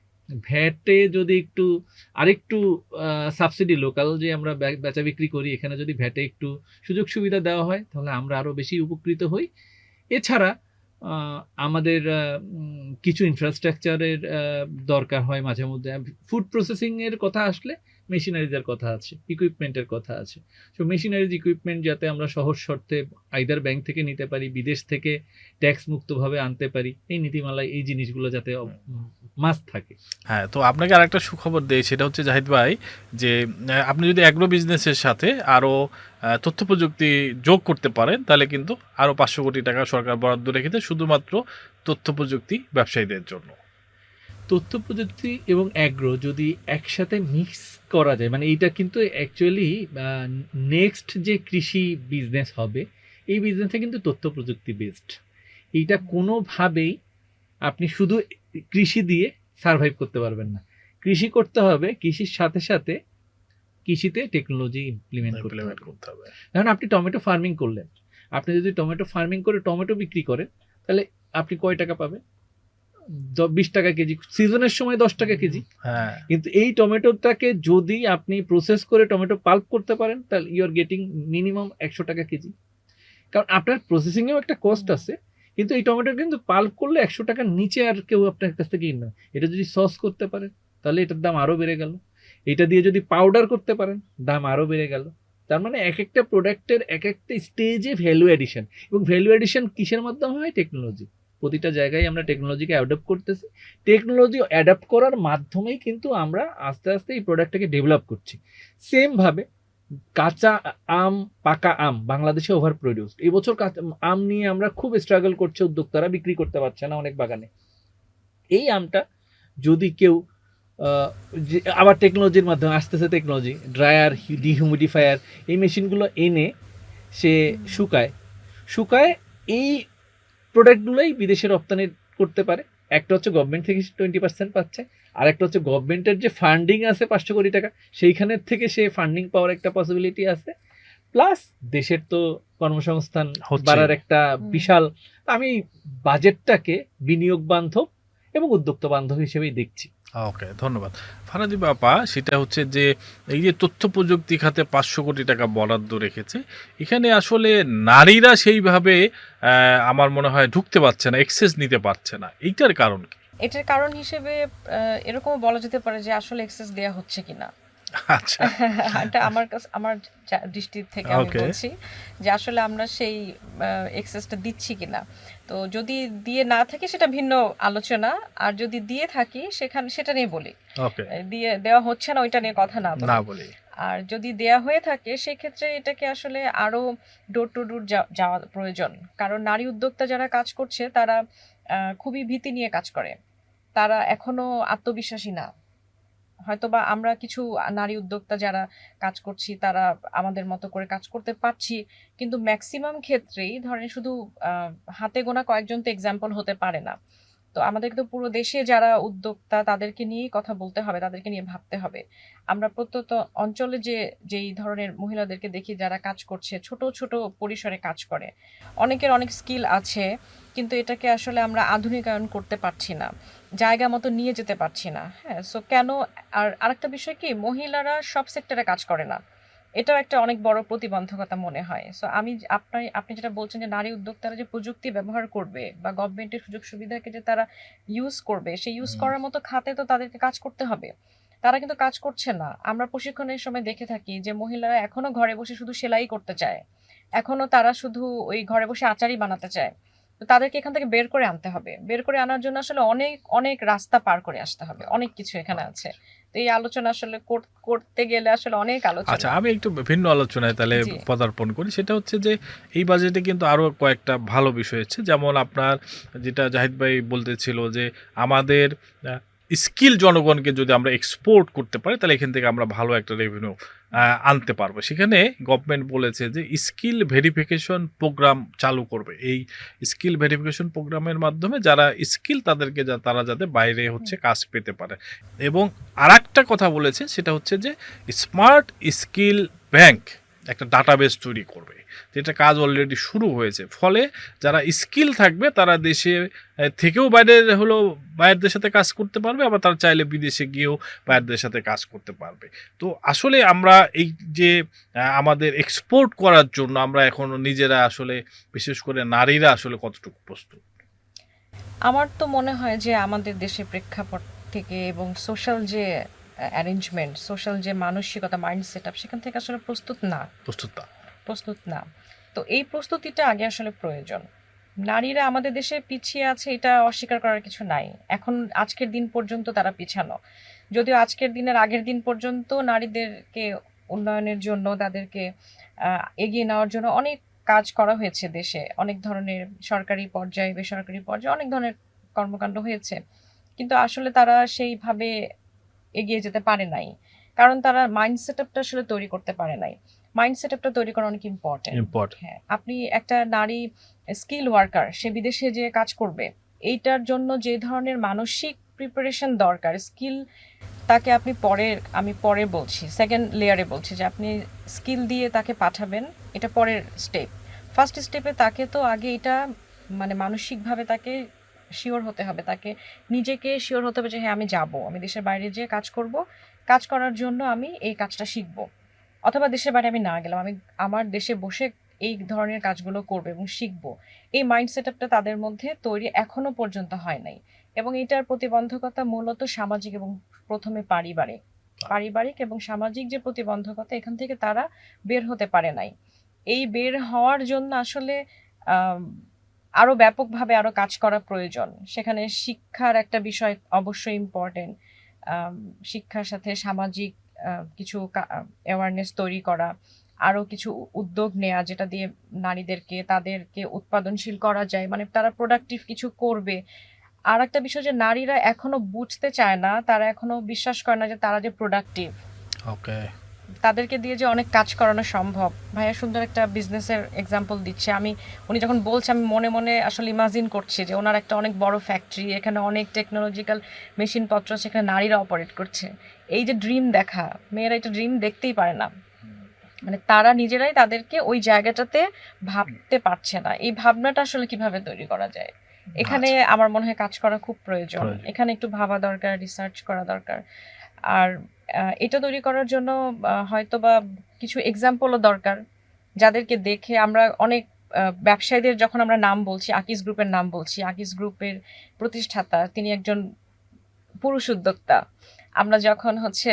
ভ্যাটে যদি একটু আরেকটু সাবসিডি, লোকাল যে আমরা বেচা বিক্রি করি এখানে যদি ভ্যাটে একটু সুযোগ সুবিধা দেওয়া হয়, তাহলে আমরা আরও বেশি উপকৃত হই। এছাড়া আমাদের কিছু ইনফ্রাস্ট্রাকচারের দরকার হয় মাঝে মধ্যে। ফুড প্রসেসিংয়ের কথা আসলে মেশিনারিজের কথা আছে, ইকুইপমেন্টের কথা আছে। সো মেশিনারিজ ইকুইপমেন্ট যাতে আমরা সহজ শর্তে আইদার ব্যাংক থেকে নিতে পারি, বিদেশ থেকে ট্যাক্স মুক্তভাবে আনতে পারি, এই নীতিমালায় এই জিনিসগুলো যাতে মাস্ট থাকে। হ্যাঁ, তো আপনাকে আরেকটা সুখবর দেই, সেটা হচ্ছে জাহিদ ভাই, যে আপনি যদি অ্যাগ্রো বিজনেসের সাথে আরও তথ্য প্রযুক্তি যোগ করতে পারেন, তাহলে কিন্তু আরও 500 কোটি টাকা সরকার বরাদ্দ রেখেছে শুধুমাত্র তথ্য প্রযুক্তি ব্যবসায়ীদের জন্য। তথ্য প্রযুক্তি এবং অ্যাগ্রো যদি একসাথে মিক্স করা যায়, মানে এইটা কিন্তু অ্যাকচুয়ালি নেক্সট যে কৃষি বিজনেস হবে, এই বিজনেসটা কিন্তু তথ্য প্রযুক্তি বেসড। এইটা কোনোভাবেই আপনি শুধু কৃষি দিয়ে সার্ভাইভ করতে পারবেন না। কৃষি করতে হবে, কৃষির সাথে সাথে কৃষিতে টেকনোলজি ইমপ্লিমেন্ট করতে হবে। এখন আপনি টমেটো ফার্মিং করলেন, আপনি যদি টমেটো ফার্মিং করে টমেটো বিক্রি করেন, তাহলে আপনি কয় টাকা পাবেন? 20 টাকা কেজি, সিজনের সময় 10 টাকা কেজি। হ্যাঁ, কিন্তু এই টমেটোটাকে যদি আপনি প্রসেস করে টমেটো পাল্প করতে পারেন, তাহলে ইউ আর গেটিং মিনিমাম 100 টাকা কেজি। কারণ আপনার প্রসেসিংয়েও একটা কস্ট আছে, কিন্তু এই টমেটো কিন্তু পাল্প করলে 100 টাকার নিচে আর কেউ আপনার কাছ থেকে কিনবে না। এটা যদি সস করতে পারেন, তাহলে এটার দাম আরও বেড়ে গেল। এটা দিয়ে যদি পাউডার করতে পারেন, দাম আরও বেড়ে গেল। তার মানে এক একটা প্রোডাক্টের এক একটা স্টেজে ভ্যালু অ্যাডিশন, এবং ভ্যালু অ্যাডিশন কিসের মাধ্যমে হয়? টেকনোলজি। প্রতিটা জায়গায় আমরা টেকনোলজিকে অ্যাডপ্ট করতেছি, টেকনোলজি অ্যাডাপ্ট করার মাধ্যমেই কিন্তু আমরা আস্তে আস্তে এই প্রোডাক্টটাকে ডেভেলপ করছি। সেমভাবে কাঁচা আম, পাকা আম বাংলাদেশে ওভার প্রডিউসড। এবছর আম নিয়ে আমরা খুব স্ট্রাগল করছে, উদ্যোক্তারা বিক্রি করতে পারছে না অনেক বাগানে। এই আমটা যদি কেউ আবার টেকনোলজির মাধ্যমে আসতেছে, টেকনোলজি, ড্রায়ার, ডিহিউমিডিফায়ার, এই মেশিনগুলো এনে সে শুকায় এই প্রোডাক্টগুলোই বিদেশে রপ্তানি করতে পারে। একটা হচ্ছে গভর্নমেন্ট থেকে 20% পাচ্ছে, আর একটা হচ্ছে গভর্নমেন্টের যে ফান্ডিং আছে 500 কোটি টাকা, সেইখানের থেকে সে ফান্ডিং পাওয়ার একটা পসিবিলিটি আছে। প্লাস দেশের তো কর্মসংস্থান বাড়ার একটা বিশাল, আমি বাজেটটাকে বিনিয়োগ বান্ধব এবং উদ্যোক্তা বান্ধব হিসেবেই দেখছি। ওকে, ধন্যবাদ ফারাদি বাপা। সেটা হচ্ছে যে এই যে তথ্য প্রযুক্তি খাতে 500 কোটি টাকা বরাদ্দ রেখেছে, এখানে আসলে নারীরা সেইভাবে আমার মনে হয় ঢুকতে পারছে না, এক্সেস নিতে পারছে না। এইটার কারণ কি? এটার কারণ হিসেবে এরকম বলা যেতে পারে যে আসলে এক্সেস দেয়া হচ্ছে কিনা। আচ্ছা, এটা আমার দৃষ্টি থেকে আমি বলছি যে আসলে আমরা সেই এক্সেসটা দিচ্ছি কিনা। তো যদি দিয়ে না থাকি সেটা ভিন্ন আলোচনা, আর যদি দিয়ে থাকি সেটা নিয়ে বলি। দিয়ে দেওয়া হচ্ছে না ওইটা নিয়ে কথা না বলি। আর যদি দেয়া হয়ে থাকে সেক্ষেত্রে এটাকে আসলে আরো ডোর টু ডোর যাওয়া প্রয়োজন। কারণ নারী উদ্যোক্তা যারা কাজ করছে তারা খুবই ভীতি নিয়ে কাজ করে, তারা এখনো আত্মবিশ্বাসী না। হয়তোবা আমরা কিছু নারী উদ্যোক্তা যারা কাজ করছি তারা আমাদের মতো করে কাজ করতে পারছি, কিন্তু ম্যাক্সিমাম ক্ষেত্রেই ধরেন শুধু হাতে গোনা কয়েকজন তো এক্সাম্পল হতে পারে না। তো আমাদের তো পুরো দেশে যারা উদ্যোক্তা তাদেরকে নিয়েই কথা বলতে হবে, তাদেরকে নিয়ে ভাবতে হবে। আমরা প্রত্যন্ত অঞ্চলে যেই ধরনের মহিলাদেরকে দেখি যারা কাজ করছে, ছোট ছোট পরিসরে কাজ করে, অনেকের অনেক স্কিল আছে, কিন্তু এটাকে আসলে আমরা আধুনিকায়ন করতে পারছি না, জায়গা মতো নিয়ে যেতে পারছি না। হ্যাঁ, সো কেন? আর আরেকটা বিষয় কি, মহিলারা সব সেক্টরে কাজ করে না, এটাও একটা অনেক বড় প্রতিবন্ধকতা মনে হয়। সো আপনি যেটা বলছেন যে নারী উদ্যোক্তারা যে প্রযুক্তি ব্যবহার করবে বা গভর্নমেন্টের সুযোগ সুবিধাকে যে তারা ইউজ করবে, সেই ইউজ করার মতো খাতে তো তাদেরকে কাজ করতে হবে। তারা কিন্তু কাজ করছে না। আমরা প্রশিক্ষণের সময় দেখে থাকি যে মহিলারা এখনো ঘরে বসে শুধু সেলাই করতে চায়, এখনো তারা শুধু ওই ঘরে বসে আচারই বানাতে চায়। তো তাদেরকে এখান থেকে বের করে আনতে হবে। বের করে আনার জন্য আসলে অনেক অনেক রাস্তা পার করে আসতে হবে, অনেক কিছু এখানে আছে। তো এই আলোচনা আসলে করতে গেলে আসলে অনেক আচ্ছা, আলোচনা। আমি একটু ভিন্ন আলোচনায় তাহলে জি। পদার্পণ করি। সেটা হচ্ছে যে এই বাজেটে কিন্তু আরো কয়েকটা ভালো বিষয় আছে। যেমন আপনার যেটা জাহিদ ভাই বলতেছিল যে আমাদের স্কিল জনগণকে যদি আমরা এক্সপোর্ট করতে পারি তাহলে এখান থেকে আমরা ভালো একটা রেভিনিউ আনতে পারবো। সেখানে গভর্নমেন্ট বলেছে যে স্কিল ভেরিফিকেশন প্রোগ্রাম চালু করবে। এই স্কিল ভেরিফিকেশন প্রোগ্রামের মাধ্যমে যারা স্কিল তাদেরকে তারা যাতে বাইরে হচ্ছে কাজ পেতে পারে। এবং আরেকটা কথা বলেছে সেটা হচ্ছে যে স্মার্ট স্কিল ব্যাংক একটা ডাটাবেস তৈরি করবে, যেটা কাজ অলরেডি শুরু হয়েছে। ফলে যারা স্কিল থাকবে তারা দেশে থেকেও বাইরের সাথে কাজ করতে পারবে, আবার তারা চাইলে বিদেশে গিয়েও বাইরের সাথে কাজ করতে পারবে। তো আসলে আমরা এই যে আমাদের এক্সপোর্ট করার জন্য আমরা এখনো নিজেরা আসলে, বিশেষ করে নারীরা আসলে কতটুকু প্রস্তুত? আমার তো মনে হয় যে আমাদের দেশের প্রেক্ষাপট থেকে এবং সোশ্যাল যে অ্যারেঞ্জমেন্ট, সোশ্যাল যে মানসিকতা, মাইন্ড সেট আপ, সেখান থেকে আসলে প্রস্তুত না। প্রস্তুত না। তো এই প্রস্তুতিটা আগে আসলে প্রয়োজন। নারীরা আমাদের দেশে পিছিয়ে আছে, এটা অস্বীকার করার কিছু নাই। এখন আজকের দিন পর্যন্ত তারা পিছানো, যদিও আজকের দিনের আগের দিন পর্যন্ত নারীদেরকে উন্নয়নের জন্য, তাদেরকে এগিয়ে নেওয়ার জন্য অনেক কাজ করা হয়েছে দেশে। অনেক ধরনের সরকারি পর্যায়ে, বেসরকারি পর্যায়ে অনেক ধরনের কর্মকাণ্ড হয়েছে, কিন্তু আসলে তারা সেইভাবে এগিয়ে যেতে পারে নাই, কারণ তারা মাইন্ড সেট আপটা আসলে তৈরি করতে পারে নাই। মাইন্ড সেট আপটা তৈরি করা অনেক ইম্পর্টেন্ট। হ্যাঁ, আপনি একটা নারী স্কিল ওয়ার্কার, সে বিদেশে যে কাজ করবে, এইটার জন্য যে ধরনের মানসিক প্রিপারেশন দরকার, স্কিল তাকে আপনি আমি পরে বলছি, সেকেন্ড লেয়ারে বলছি যে আপনি স্কিল দিয়ে তাকে পাঠাবেন, এটা পরের স্টেপ। ফার্স্ট স্টেপে তাকে তো আগে এটা মানে মানসিকভাবে তাকে শিওর হতে হবে, তাকে নিজেকে শিওর হতে হবে যে হ্যাঁ আমি যাব, আমি দেশের বাইরে যেয়ে কাজ করব, কাজ করার জন্য আমি এই কাজটা শিখব। অথবা দেশের বাইরে আমি না গেলাম, আমি আমার দেশে বসে এই ধরনের কাজগুলো করবো এবং শিখবো। এই মাইন্ড সেট আপটা তাদের মধ্যে তৈরি এখনো পর্যন্ত হয় নাই, এবং এটার প্রতিবন্ধকতা মূলত সামাজিক এবং প্রথমে পারিবারিক এবং সামাজিক যে প্রতিবন্ধকতা, এখান থেকে তারা বের হতে পারে নাই। এই বের হওয়ার জন্য আসলে আরো ব্যাপকভাবে আরো কাজ করা প্রয়োজন। সেখানে শিক্ষার একটা বিষয় অবশ্যই ইম্পর্টেন্ট। শিক্ষার সাথে সামাজিক কিছু অ্যাওয়ারনেস তৈরি করা, আরো কিছু উদ্যোগ নেওয়া, যেটা দিয়ে তাদেরকে উৎপাদনশীল করা যায়, মানে তারা প্রোডাক্টিভ কিছু করবে। আর একটা বিষয় যে নারীরা এখনো বুঝতে চায় না, তারা এখনো বিশ্বাস করে না যে তারা যে প্রোডাক্টিভ, ওকে, তাদেরকে দিয়ে যে অনেক কাজ করানো সম্ভব। ভাইয়া সুন্দর একটা বিজনেসের এক্সাম্পল দিচ্ছে। উনি যখন বলছে, আমি মনে মনে আসলে ইমাজিন করছি যে ওনার একটা অনেক বড় ফ্যাক্টরি, এখানে অনেক টেকনোলজিক্যাল মেশিনপত্র, সেখানে নারীরা অপারেট করছে। এই যে ড্রিম দেখা, মেয়েরা এটা ড্রিম দেখতেই পারে না, মানে তারা নিজেরাই তাদেরকে ওই জায়গাটাতে ভাবতে পারছে না। এই ভাবনাটা আসলে কিভাবে তৈরি করা যায়, এখানে আমার মনে হয় কাজ করা খুব প্রয়োজন। এখানে একটু ভাবা দরকার, রিসার্চ করা দরকার। আর এটা তৈরি করার জন্য হয়তো বা কিছু এক্সাম্পলও দরকার, যাদেরকে দেখে আমরা অনেক ব্যবসায়ীদের যখন আমরা নাম বলছি, আকিজ গ্রুপের নাম বলছি, আকিজ গ্রুপের প্রতিষ্ঠাতা তিনি একজন পুরুষ উদ্যোক্তা। আমরা যখন হচ্ছে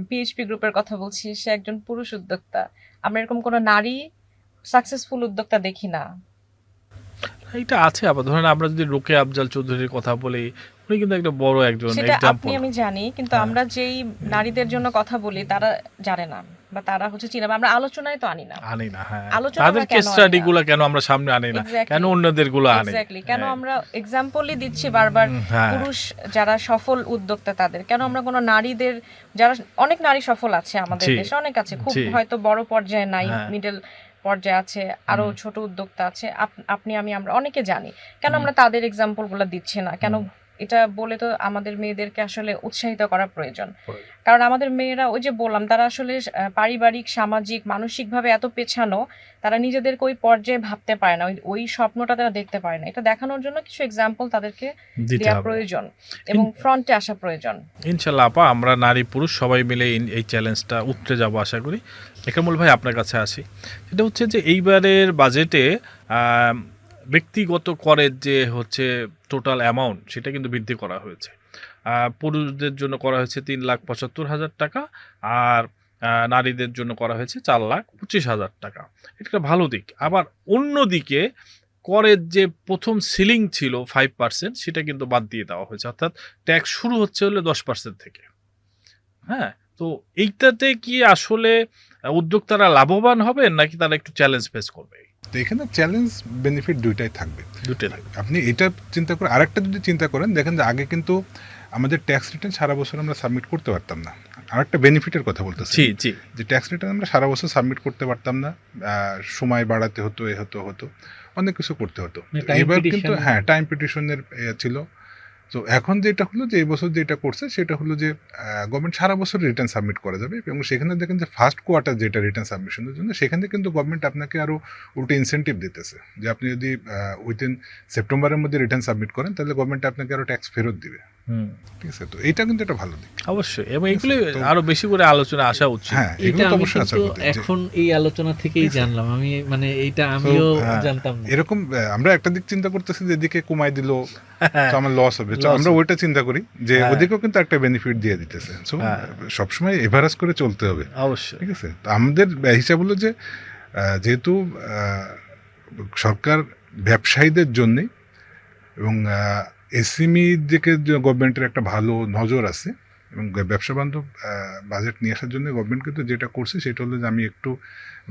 পিএইচপি গ্রুপের কথা বলছি, সে একজন পুরুষ উদ্যোক্তা। আমরা এরকম কোনো নারী সাকসেসফুল উদ্যোক্তা দেখি না। এটা আছে। আবার ধরেন আমরা যদি রোকেয়া আফজাল চৌধুরীর কথা বলি, উনি কিন্তু একটা বড় একজন সেটা এক্সাম্পল। আমি জানি, কিন্তু আমরা যেই নারীদের জন্য কথা বলি তারা জানে না, বা তারা হচ্ছে চিনা, আমরা আলোচনায় তো আনি না। হ্যাঁ, তাদের কেস স্টাডি গুলো কেন আমরা সামনে আনি না, কেন অন্যদের গুলো আনি? এক্স্যাক্টলি, কেন আমরা এক্সাম্পলই দিচ্ছি বারবার পুরুষ যারা সফল উদ্যোক্তা তাদের, কেন আমরা কোনো নারীদের, যারা অনেক নারী সফল আছে আমাদের দেশে, অনেক আছে, খুব হয়তো বড় পর্যায়ে নাই, মিডল পর্যায়ে আছে, আরো হুম। ছোট উদ্যোক্তা আছে, আপনি আমরা অনেকে জানি। কেন হুম। আমরা তাদের এক্সাম্পলগুলো দিচ্ছি না? কেন হুম। এটা বলে তো আমাদের মেয়েদেরকে আসলে উৎসাহিত করা প্রয়োজন। প্রয়োজন। কারণ আমাদের মেয়েরা ওই যে বললাম, তারা আসলে পারিবারিক, সামাজিক, মানসিকভাবে এত পেছানো, তারা নিজেদেরকে ওই পর্যায়ে ভাবতে পারে না, ওই স্বপ্নটা তারা দেখতে পারে না। এটা দেখানোর জন্য কিছু এক্সাম্পল তাদেরকে দিতে দেওয়া হবে। প্রয়োজন এবং ফ্রন্টে আসা প্রয়োজন। ইনশাল্লাহ আপা, আমরা নারী পুরুষ সবাই মিলে এই চ্যালেঞ্জটা উতরে যাব আশা করি। একরামুল ভাই, আপনার কাছে আসি। সেটা হচ্ছে যে এইবারের বাজেটে ব্যক্তিগত করের যে হচ্ছে টোটাল অ্যামাউন্ট, সেটা কিন্তু বৃদ্ধি করা হয়েছে। পুরুষদের জন্য করা হয়েছে 3,75,000 টাকা, আর নারীদের জন্য করা হয়েছে 4,25,000 টাকা। এটা একটা ভালো দিক। আবার অন্যদিকে করের যে প্রথম সিলিং ছিল 5%, সেটা কিন্তু বাদ দিয়ে দেওয়া হয়েছে, অর্থাৎ ট্যাক্স শুরু হচ্ছে হলে 10% থেকে। হ্যাঁ, তো এইটাতে কি আসলে উদ্যোক্তারা লাভবান হবেন, নাকি তারা একটু চ্যালেঞ্জ ফেস করবে? তো এখানে চ্যালেঞ্জ বেনিফিট দুইটাই থাকবে। দুটোই থাকবে। আপনি এটা চিন্তা করে আরেকটা যদি চিন্তা করেন, দেখেন যে আগে কিন্তু আমাদের ট্যাক্স রিটার্ন সারা বছর আমরা সাবমিট করতে পারতাম না। আরেকটা বেনিফিটের কথা বলতেছি, জি জি। যে ট্যাক্স রিটার্ন আমরা সারা বছর সাবমিট করতে পারতাম না, সময় বাড়াতে হতো, হতো অনেক কিছু করতে হতো। time এবার petition। কিন্তু টাইম পিটিশনের ছিল। তো এখন যেটা হলো যে এই বছর যেটা করছে সেটা হলো যে গভর্নমেন্ট সারা বছর রিটার্ন সাবমিট করা যাবে, এবং সেখানে দেখেন যে ফার্স্ট কোয়ার্টার যেটা রিটার্ন সাবমিশনের জন্য, সেখানে কিন্তু গভর্নমেন্ট আপনাকে আরও উল্টো ইনসেন্টিভ দিতেছে, যে আপনি যদি উইদিন সেপ্টেম্বরের মধ্যে রিটার্ন সাবমিট করেন তাহলে গভর্নমেন্ট আপনাকে আরও ট্যাক্স ফেরত দিবে। ঠিক আছে, তো এইটা কিন্তু একটা ভালো দিক। অবশ্যই, এবং ঠিক এগুলি আছে, তো- আরো বেশি করে আলোচনা আসা উচিত। হ্যাঁ, এটা এগুলো তো আমি অবশ্যই আশা কিন্তু করতে এখন এই আলোচনা থেকেই ঠিক আছে। জানলাম। আমি মানে এইটা আমিও হ্যাঁ, জানতাম না। এরকম আমরা একটা দিক চিন্তা করতেছি যে এদিকে কমাই দিল তো আমার লস হবে, তো Loss আমরা হবে। ওইটা চিন্তা করি যে হ্যাঁ। ওদিকেও কিন্তু একটা বেনিফিট দিয়ে দিতেছে। সো হ্যাঁ। সবসময় এভারেজ করে চলতে হবে। অবশ্যই। ঠিক আছে, তো আমাদের হিসাব হলো যে যেহেতু সরকার ব্যবসায়ীদের জন্যে এবং এসএমই দিকে গভর্নমেন্টের একটা ভালো নজর আছে, এবং ব্যবসা বান্ধব বাজেট নিয়ে আসার জন্য গভর্নমেন্ট কিন্তু যেটা করছে সেটা হলো যে আমি একটু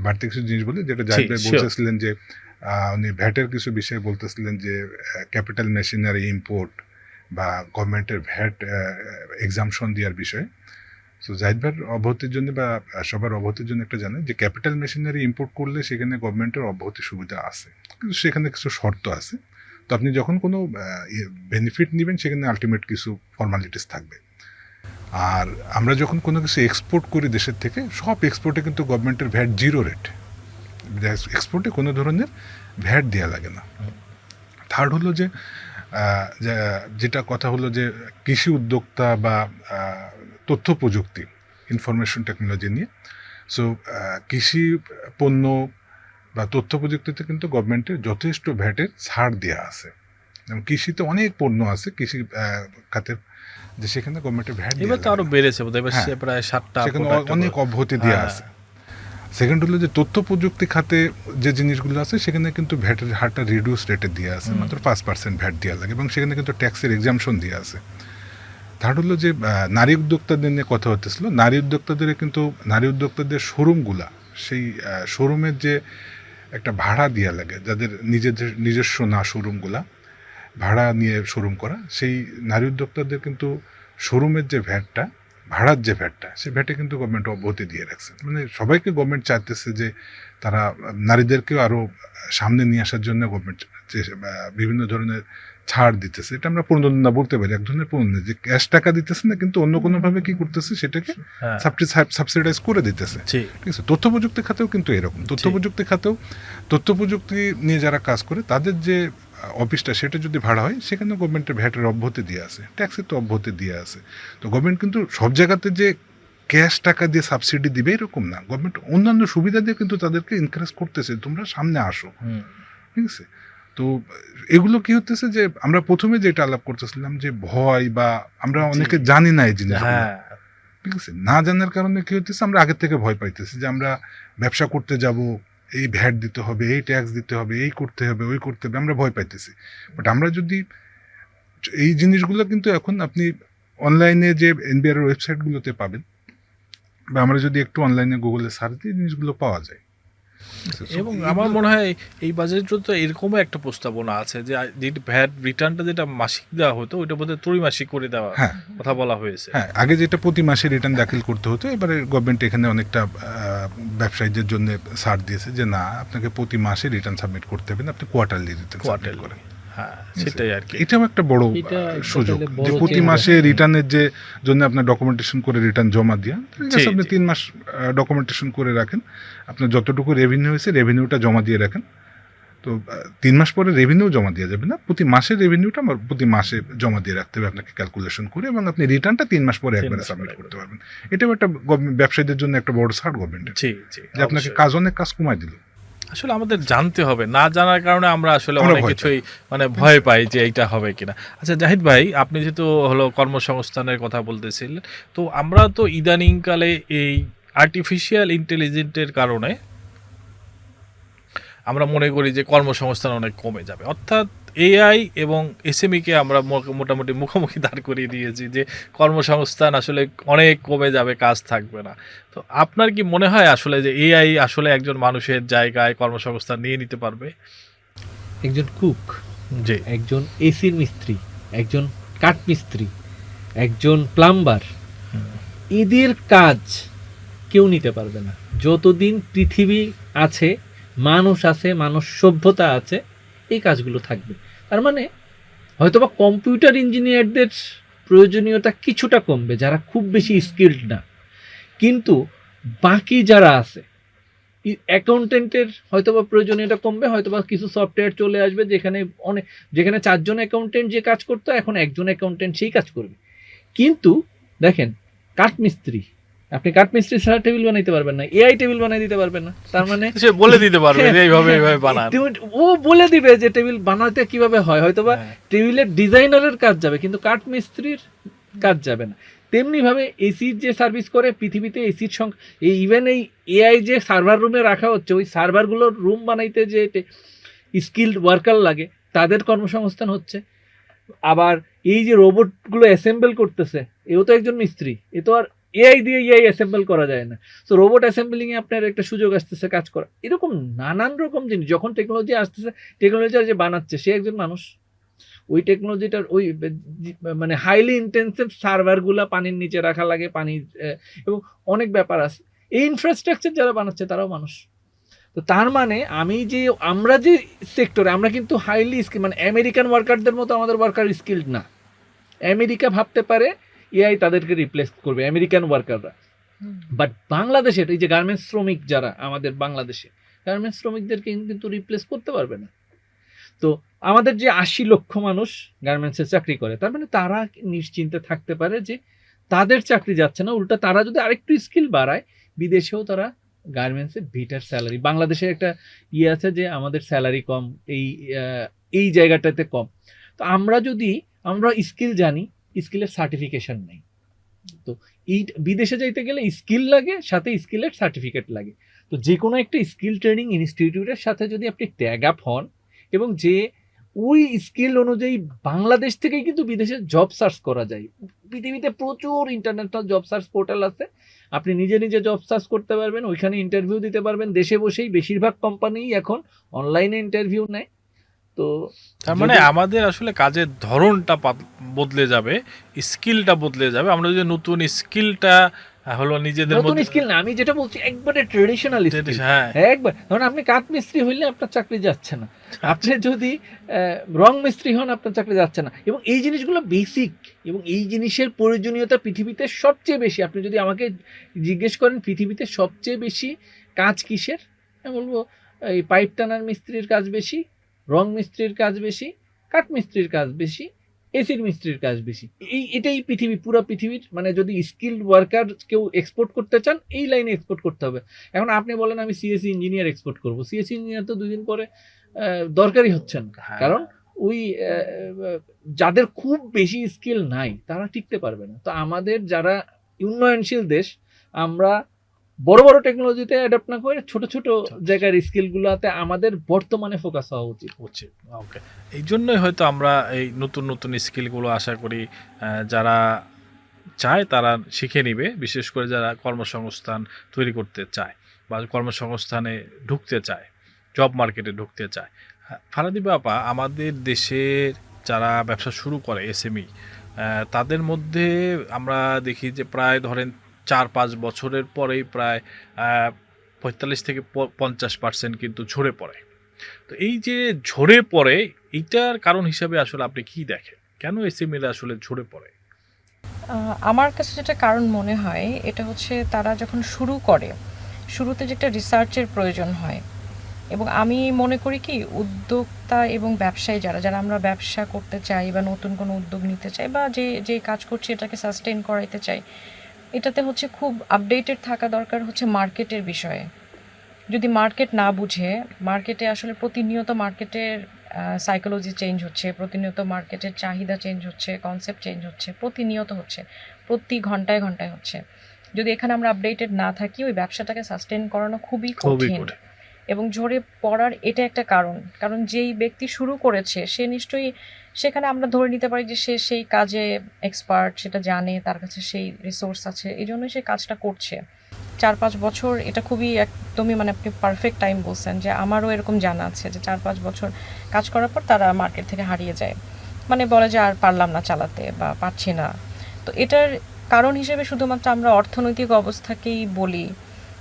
বাড়তি কিছু জিনিস বলি, যেটা জাহিদ ভাই sure. বলতেছিলেন যে উনি ভ্যাটের কিছু বিষয় বলতেছিলেন, যে ক্যাপিটাল মেশিনারি ইম্পোর্ট বা গভর্নমেন্টের ভ্যাট এক্সামশন দেওয়ার বিষয়ে। সো জাহিদ ভাইয়ের অব্যাহতির জন্য বা সবার অব্যাহতির জন্য একটা জানেন যে ক্যাপিটাল মেশিনারি ইম্পোর্ট করলে সেখানে গভর্নমেন্টের অব্যাহতির সুবিধা আছে, কিন্তু সেখানে কিছু শর্ত আছে। তো আপনি যখন কোনো বেনিফিট নেবেন সেখানে আলটিমেট কিছু ফর্মালিটিস থাকবে। আর আমরা যখন কোনো কিছু এক্সপোর্ট করি দেশের থেকে, সব এক্সপোর্টে কিন্তু গভর্নমেন্টের ভ্যাট 0 রেট, এক্সপোর্টে কোনো ধরনের ভ্যাট দেওয়া লাগে না। থার্ড হলো যে যেটা কথা হলো যে কৃষি উদ্যোক্তা বা তথ্য প্রযুক্তি, ইনফরমেশন টেকনোলজি নিয়ে। সো কৃষি পণ্য বা তথ্য প্রযুক্তিতে কিন্তু গভর্নমেন্টের যথেষ্ট ভ্যাটের ছাড় দেওয়া আছে, এবং কৃষিতে অনেক পণ্য আছে কৃষি খাতের, যে সেখানে গভর্নমেন্টের ভ্যাট এবার তো আরো বেড়েছে বোধহয়, এবার হ্যাঁ। সে প্রায় 7টা সেখানে অনেক অব্যাহতি দেওয়া হ্যাঁ। আছে। সেকেন্ড হলো যে তথ্য প্রযুক্তি খাতে যে জিনিসগুলো আছে সেখানে কিন্তু ভ্যাটের হারটা রিডিউস রেটে দেওয়া আছে, মাত্র 5% ভ্যাট দেওয়া লাগে, এবং সেখানে কিন্তু ট্যাক্সের এক্সামশন দেওয়া আছে। থার্ড হলো যে নারী উদ্যোক্তাদের নিয়ে কথা হতেছিল, নারী উদ্যোক্তাদের শোরুমগুলা, সেই শোরুমের যে একটা ভাড়া দেওয়া লাগে, যাদের নিজস্ব না শোরুমগুলা ভাড়া নিয়ে শোরুম করা, সেই নারী উদ্যোক্তাদের কিন্তু শোরুমের যে ভ্যাটটা, ভাড়ার যে ভ্যাটটা, সেই ভ্যাটে কিন্তু গভর্নমেন্ট অব্যাহতি দিয়ে রাখছে। মানে সবাইকে গভর্নমেন্ট চাইতেছে যে তারা নারীদেরকেও আরও সামনে নিয়ে আসার জন্য গভর্নমেন্ট যে বিভিন্ন ধরনের ছাড় দিতেছে। এটা আমরা প্রণোদনা বলতে পারি, এক ধরনের প্রণোদনা, যে ক্যাশ টাকা দিতেছে না, কিন্তু অন্য কোনোভাবে কি করতেছে সেটাকে হ্যাঁ। সাবসিডাইজ করে দিতেছে। জি। ঠিক আছে, তথ্য প্রযুক্তি খাতেও কিন্তু এরকম। তথ্য প্রযুক্তি নিয়ে যারা কাজ করে তাদের যে অফিসটা, সেটা যদি ভাড়া হয় সেখানে গভর্নমেন্টের ভ্যাটের অব্যাহতি দিয়ে আছে, ট্যাক্সের তো অব্যাহতি দিয়ে আছে। তো গভর্নমেন্ট কিন্তু সব জায়গাতে যে ক্যাশ টাকা দিয়ে সাবসিডি দিবে এরকম না, গভর্নমেন্ট অন্যান্য সুবিধা দিয়ে কিন্তু তাদেরকে এনকারেজ করতেছে, তোমরা সামনে আসো। ঠিক আছে, তো এগুলো কি হতেছে যে আমরা প্রথমে যেটা আলাপ করতেছিলাম যে ভয়, বা আমরা অনেকে জানি না এই জিনিসগুলো। হ্যাঁ। ঠিক আছে, না জানার কারণে কি হতেছে, আমরা আগের থেকে ভয় পাইতেছি যে আমরা ব্যবসা করতে যাব, এই ভ্যাট দিতে হবে, এই ট্যাক্স দিতে হবে, এই করতে হবে, ওই করতে হবে, আমরা ভয় পাইতেছি। বাট আমরা যদি এই জিনিসগুলো কিন্তু এখন আপনি অনলাইনে যে এনবিআর এর ওয়েবসাইটগুলোতে পাবেন, বা আমরা যদি একটু অনলাইনে গুগলে সার্চ দিই জিনিসগুলো পাওয়া যায়। এবং আমার মনে হয় এই বাজেটে তো এরকমও একটা প্রস্তাবনা আছে যে ভ্যাট রিটার্নটা যেটা মাসিক দেওয়া হতো ওইটা বোধহয় ত্রৈমাসিক করে দেওয়া হ্যাঁ কথা বলা হয়েছে। হ্যাঁ, আগে যেটা প্রতি মাসে রিটার্ন দাখিল করতে হতো, এবারে গভর্নমেন্ট এখানে অনেকটা ব্যবসায়ীদের জন্য ছাড় দিয়েছে যে না, আপনাকে প্রতি মাসে রিটার্ন সাবমিট করতে হবে না, আপনি কোয়ার্টারলি রিটার্ন সাবমিট কোয়ার্টারলি, করেন। হ্যাঁ সেটাই আর কি। এটাও একটা বড় এটা একটা সুযোগ, তাহলে যে বড় প্রতি change মাসে হবে। রিটার্নের যে জন্য আপনার ডকুমেন্টেশন করে রিটার্ন জমা দিয়া, ঠিক আছে, জি, আপনি জি। 3 মাস ডকুমেন্টেশন করে রাখেন, আপনার যতটুকু রেভিনিউ হয়েছে রেভিনিউটা জমা দিয়ে রাখেন। তো 3 মাস পরে রেভিনিউ জমা দেওয়া যাবে না, প্রতি মাসের রেভিনিউটা আমার প্রতি মাসে জমা দিয়ে রাখতে হবে আপনাকে ক্যালকুলেশন করে, এবং আপনি রিটার্নটা 3 মাস পরে 3 একবারে মাস সাবমিট পরে করতে পারবেন। এটাও একটা ব্যবসায়ীদের জন্য একটা বড় ছাড় গভর্নমেন্টের, জি জি, যে আপনাকে অবশ্যই। অনেক কাজ কমায় দিল। আসলে আমাদের জানতে হবে, না জানার কারণে আমরা আসলে আমরা অনেক ভয় কিছুই মানে ভয় পাই যে এইটা হবে কিনা। আচ্ছা জাহিদ ভাই, আপনি যেহেতু হলো কর্মসংস্থানের কথা বলতেছিলেন, তো আমরা তো ইদানিংকালে এই আর্টিফিশিয়াল ইন্টেলিজেন্সের কারণে আমরা মনে করি যে কর্মসংস্থান অনেক কমে যাবে, অর্থাৎ এআই এবং এসএমইকে আমরা মোটামুটি মুখোমুখি দাঁড় করিয়ে দিয়েছি যে কর্মসংস্থান আসলে অনেক কমে যাবে, কাজ থাকবে না। তো আপনার কি মনে হয় আসলে যে এআই আসলে একজন মানুষের জায়গায় কর্মসংস্থান নিয়ে নিতে পারবে? একজন কুক, জি, একজন এসির মিস্ত্রি, একজন কাঠ মিস্ত্রি, একজন প্লাম্বার, এদের কাজ কেউ নিতে পারবে না যতদিন পৃথিবী আছে, মানুষ আছে, মানুষ সভ্যতা আছে, এই কাজগুলো থাকবে। তার মানে হয়তোবা কম্পিউটার ইঞ্জিনিয়ারদের প্রয়োজনীয়তা কিছুটা কমবে, যারা খুব বেশি স্কিলড না, কিন্তু বাকি যারা আছে, অ্যাকাউন্টেন্টের হয়তোবা প্রয়োজনীয়তা কমবে, হয়তোবা কিছু সফটওয়্যার চলে আসবে যেখানে 4 জন অ্যাকাউন্টেন্ট যে কাজ করতো এখন একজন অ্যাকাউন্টেন্ট সেই কাজ করবে। কিন্তু দেখেন, কাঠমিস্ত্রি, আপনি কাঠমিস্ত্রি ছাড়া টেবিল বানাইতে পারবেন না, এআই টেবিল বানাই দিতে পারবে না। তার মানে সে বলে দিতে পারবে যে এইভাবে বানান। ও বলে দিবে যে টেবিল বানাতে কিভাবে হয়, হয়তোবা হ্যাঁ। টেবিলের ডিজাইনারের কাজ যাবে কিন্তু কাঠমিস্ত্রির কাজ যাবে না। তেমনি ভাবে এসির যে সার্ভিস করে পৃথিবীতে, এসির সংখ্যা, এই ইভেন এই এআই যে সার্ভার রুমে রাখা হচ্ছে, ওই সার্ভারগুলোর রুম বানাইতে যে স্কিলড ওয়ার্কার লাগে তাদের কর্মসংস্থান হচ্ছে। আবার এই যে রোবটগুলো অ্যাসেম্বল করতেছে, এও তো একজন মিস্ত্রি, এ তো আর এআই দিয়ে এআই অ্যাসেম্বল করা যায় না। তো রোবট অ্যাসেম্বলিংয়ে আপনার একটা সুযোগ আসতেছে কাজ করা। এরকম নানান রকম জিনিস যখন টেকনোলজি আসতেছে, টেকনোলজি যে বানাচ্ছে সে একজন মানুষ, ওই টেকনোলজিটার ওই মানে হাইলি ইন্টেন্সিভ সার্ভারগুলো পানির নিচে রাখা লাগে, এবং অনেক ব্যাপার আছে। এই ইনফ্রাস্ট্রাকচার যারা বানাচ্ছে তারাও মানুষ। তো তার মানে আমরা যে সেক্টরে, আমরা কিন্তু হাইলি স্কিল, মানে আমেরিকান ওয়ার্কারদের মতো আমাদের ওয়ার্কার স্কিলড না। আমেরিকা ভাবতে পারে এআই তাদেরকে রিপ্লেস করবে, আমেরিকান ওয়ার্কাররা। বাট বাংলাদেশের এই যে গার্মেন্টস শ্রমিক যারা আমাদের বাংলাদেশে, গার্মেন্টস শ্রমিকদেরকে কিন্তু রিপ্লেস করতে পারবে না। তো আমাদের যে 80 লক্ষ মানুষ গার্মেন্টসে চাকরি করে, তার মানে তারা নিশ্চিন্তে থাকতে পারে যে তাদের চাকরি যাচ্ছে না, উল্টা তারা যদি আরেকটু স্কিল বাড়ায়, বিদেশেও তারা গার্মেন্টসে বেটার স্যালারি। বাংলাদেশে একটা আছে যে আমাদের স্যালারি কম, এই জায়গাটাতে কম। তো আমরা স্কিল জানি, স্কিলের সার্টিফিকেশন নেই। তো এই বিদেশে যাইতে গেলে স্কিল লাগে, সাথে স্কিলের সার্টিফিকেট লাগে। তো যে কোনো একটা স্কিল ট্রেনিং ইনস্টিটিউটের সাথে যদি আপনি ট্যাগ আপ হন, এবং যে ওই স্কিল অনুযায়ী বাংলাদেশ থেকেই কিন্তু বিদেশে জব সার্চ করা যায়। পৃথিবীতে প্রচুর ইন্টারন্যাশনাল জব সার্চ পোর্টাল আছে, আপনি নিজে নিজে জব সার্চ করতে পারবেন, ওইখানে ইন্টারভিউ দিতে পারবেন দেশে বসেই। বেশিরভাগ কোম্পানি এখন অনলাইনে ইন্টারভিউ নেয়। তো তার মানে আমাদের আসলে কাজের ধরনটা বদলে যাবে, স্কিলটা বদলে যাবে। আমরা যদি নতুন স্কিলটা হলো নিজেদের নতুন মধ্যে, স্কিল না, আমি যেটা বলছি একবারে ট্রেডিশনাল স্কিল। হ্যাঁ একবার ধরুন আপনি কাঠ মিস্ত্রি হইলে আপনার চাকরি যাচ্ছে না, আপনি যদি রং মিস্ত্রি হন আপনার চাকরি যাচ্ছে না। এবং এই জিনিসগুলো বেসিক, এবং এই জিনিসের প্রয়োজনীয়তা পৃথিবীতে সবচেয়ে বেশি। আপনি যদি আমাকে জিজ্ঞেস করেন পৃথিবীতে সবচেয়ে বেশি কাজ কিসের, আমি বলবো এই পাইপ টানার মিস্ত্রির কাজ বেশি, রং মিস্ত্রির কাজ বেশি, কাঠ মিস্ত্রির কাজ বেশি, এসির মিস্ত্রির কাজ বেশি। এটাই পুরো পৃথিবীর, মানে যদি স্কিলড ওয়ার্কার কেউ এক্সপোর্ট করতে চান, এই লাইনে এক্সপোর্ট করতে হবে। এখন আপনি বলেন আমি সিএসসি ইঞ্জিনিয়ার এক্সপোর্ট করব, সিএসসি ইঞ্জিনিয়ার তো 2 দিন পরে দরকারই হচ্ছেন, কারণ ওই যাদের খুব বেশি স্কিল নাই তারা টিকতে পারবে না। তো আমাদের যারা উন্নয়নশীল দেশ, আমরা বড় বড় টেকনোলজিতে অ্যাডাপ্ট না করে ছোট ছোট জায়গার স্কিলগুলোতে আমাদের বর্তমানে ফোকাস হওয়া উচিত। ওকে, এই জন্যই হয়তো আমরা এই নতুন নতুন স্কিলগুলো আশা করি যারা চায় তারা শিখে নিবে, বিশেষ করে যারা কর্মসংস্থান তৈরি করতে চায় বা কর্মসংস্থানে ঢুকতে চায়, জব মার্কেটে ঢুকতে চায়। ফারাদি আপা, আমাদের দেশের যারা ব্যবসা শুরু করে এসএমই, তাদের মধ্যে আমরা দেখি যে প্রায় ধরেন 4-5 বছরের পরেই প্রায় 45 থেকে 50% কিন্তু ঝরে পড়ে। তো এই যে ঝরে পড়ে, এইটার কারণ হিসাবে আসলে আপনি কি দেখেন? কেন এসএমইরা আসলে ঝরে পড়ে? আমার কাছে যেটা কারণ মনে হয় এটা হচ্ছে তারা যখন শুরু করে, শুরুতে যে একটা রিসার্চের প্রয়োজন হয়। এবং আমি মনে করি কি উদ্যোক্তা এবং ব্যবসায়ী যারা যারা আমরা ব্যবসা করতে চাই বা নতুন কোনো উদ্যোগ নিতে চাই বা যে যে কাজ করছি এটাকে সাস্টেইন করাইতে চাই, এটাতে হচ্ছে খুব আপডেটেড থাকা দরকার হচ্ছে মার্কেটের বিষয়ে। যদি মার্কেট না বুঝে, মার্কেটে আসলে প্রতিনিয়ত মার্কেটের সাইকোলজি চেঞ্জ হচ্ছে, প্রতিনিয়ত মার্কেটের চাহিদা চেঞ্জ হচ্ছে, কনসেপ্ট চেঞ্জ হচ্ছে, প্রতিনিয়ত হচ্ছে, প্রতি ঘন্টায় ঘন্টায় হচ্ছে। যদি এখানে আমরা আপডেটেড না থাকি, ওই ব্যবসাটাকে সাস্টেইন করানো খুবই কঠিন। এবং ঝরে পড়ার এটা একটা কারণ, কারণ যেই ব্যক্তি শুরু করেছে সে নিশ্চয়ই সেখানে আমরা ধরে নিতে পারি যে সে সেই কাজে এক্সপার্ট, সেটা জানে, তার কাছে সেই রিসোর্স আছে, এই জন্যই সে কাজটা করছে। 4-5 বছর এটা খুবই একদমই মানে আপনি পারফেক্ট টাইম বলছেন, যে আমারও এরকম জানা আছে যে 4-5 বছর কাজ করার পর তারা মার্কেট থেকে হারিয়ে যায়, মানে বলে যে আর পারলাম না চালাতে বা পারছি না। তো এটার কারণ হিসেবে শুধুমাত্র আমরা অর্থনৈতিক অবস্থাকেই বলি,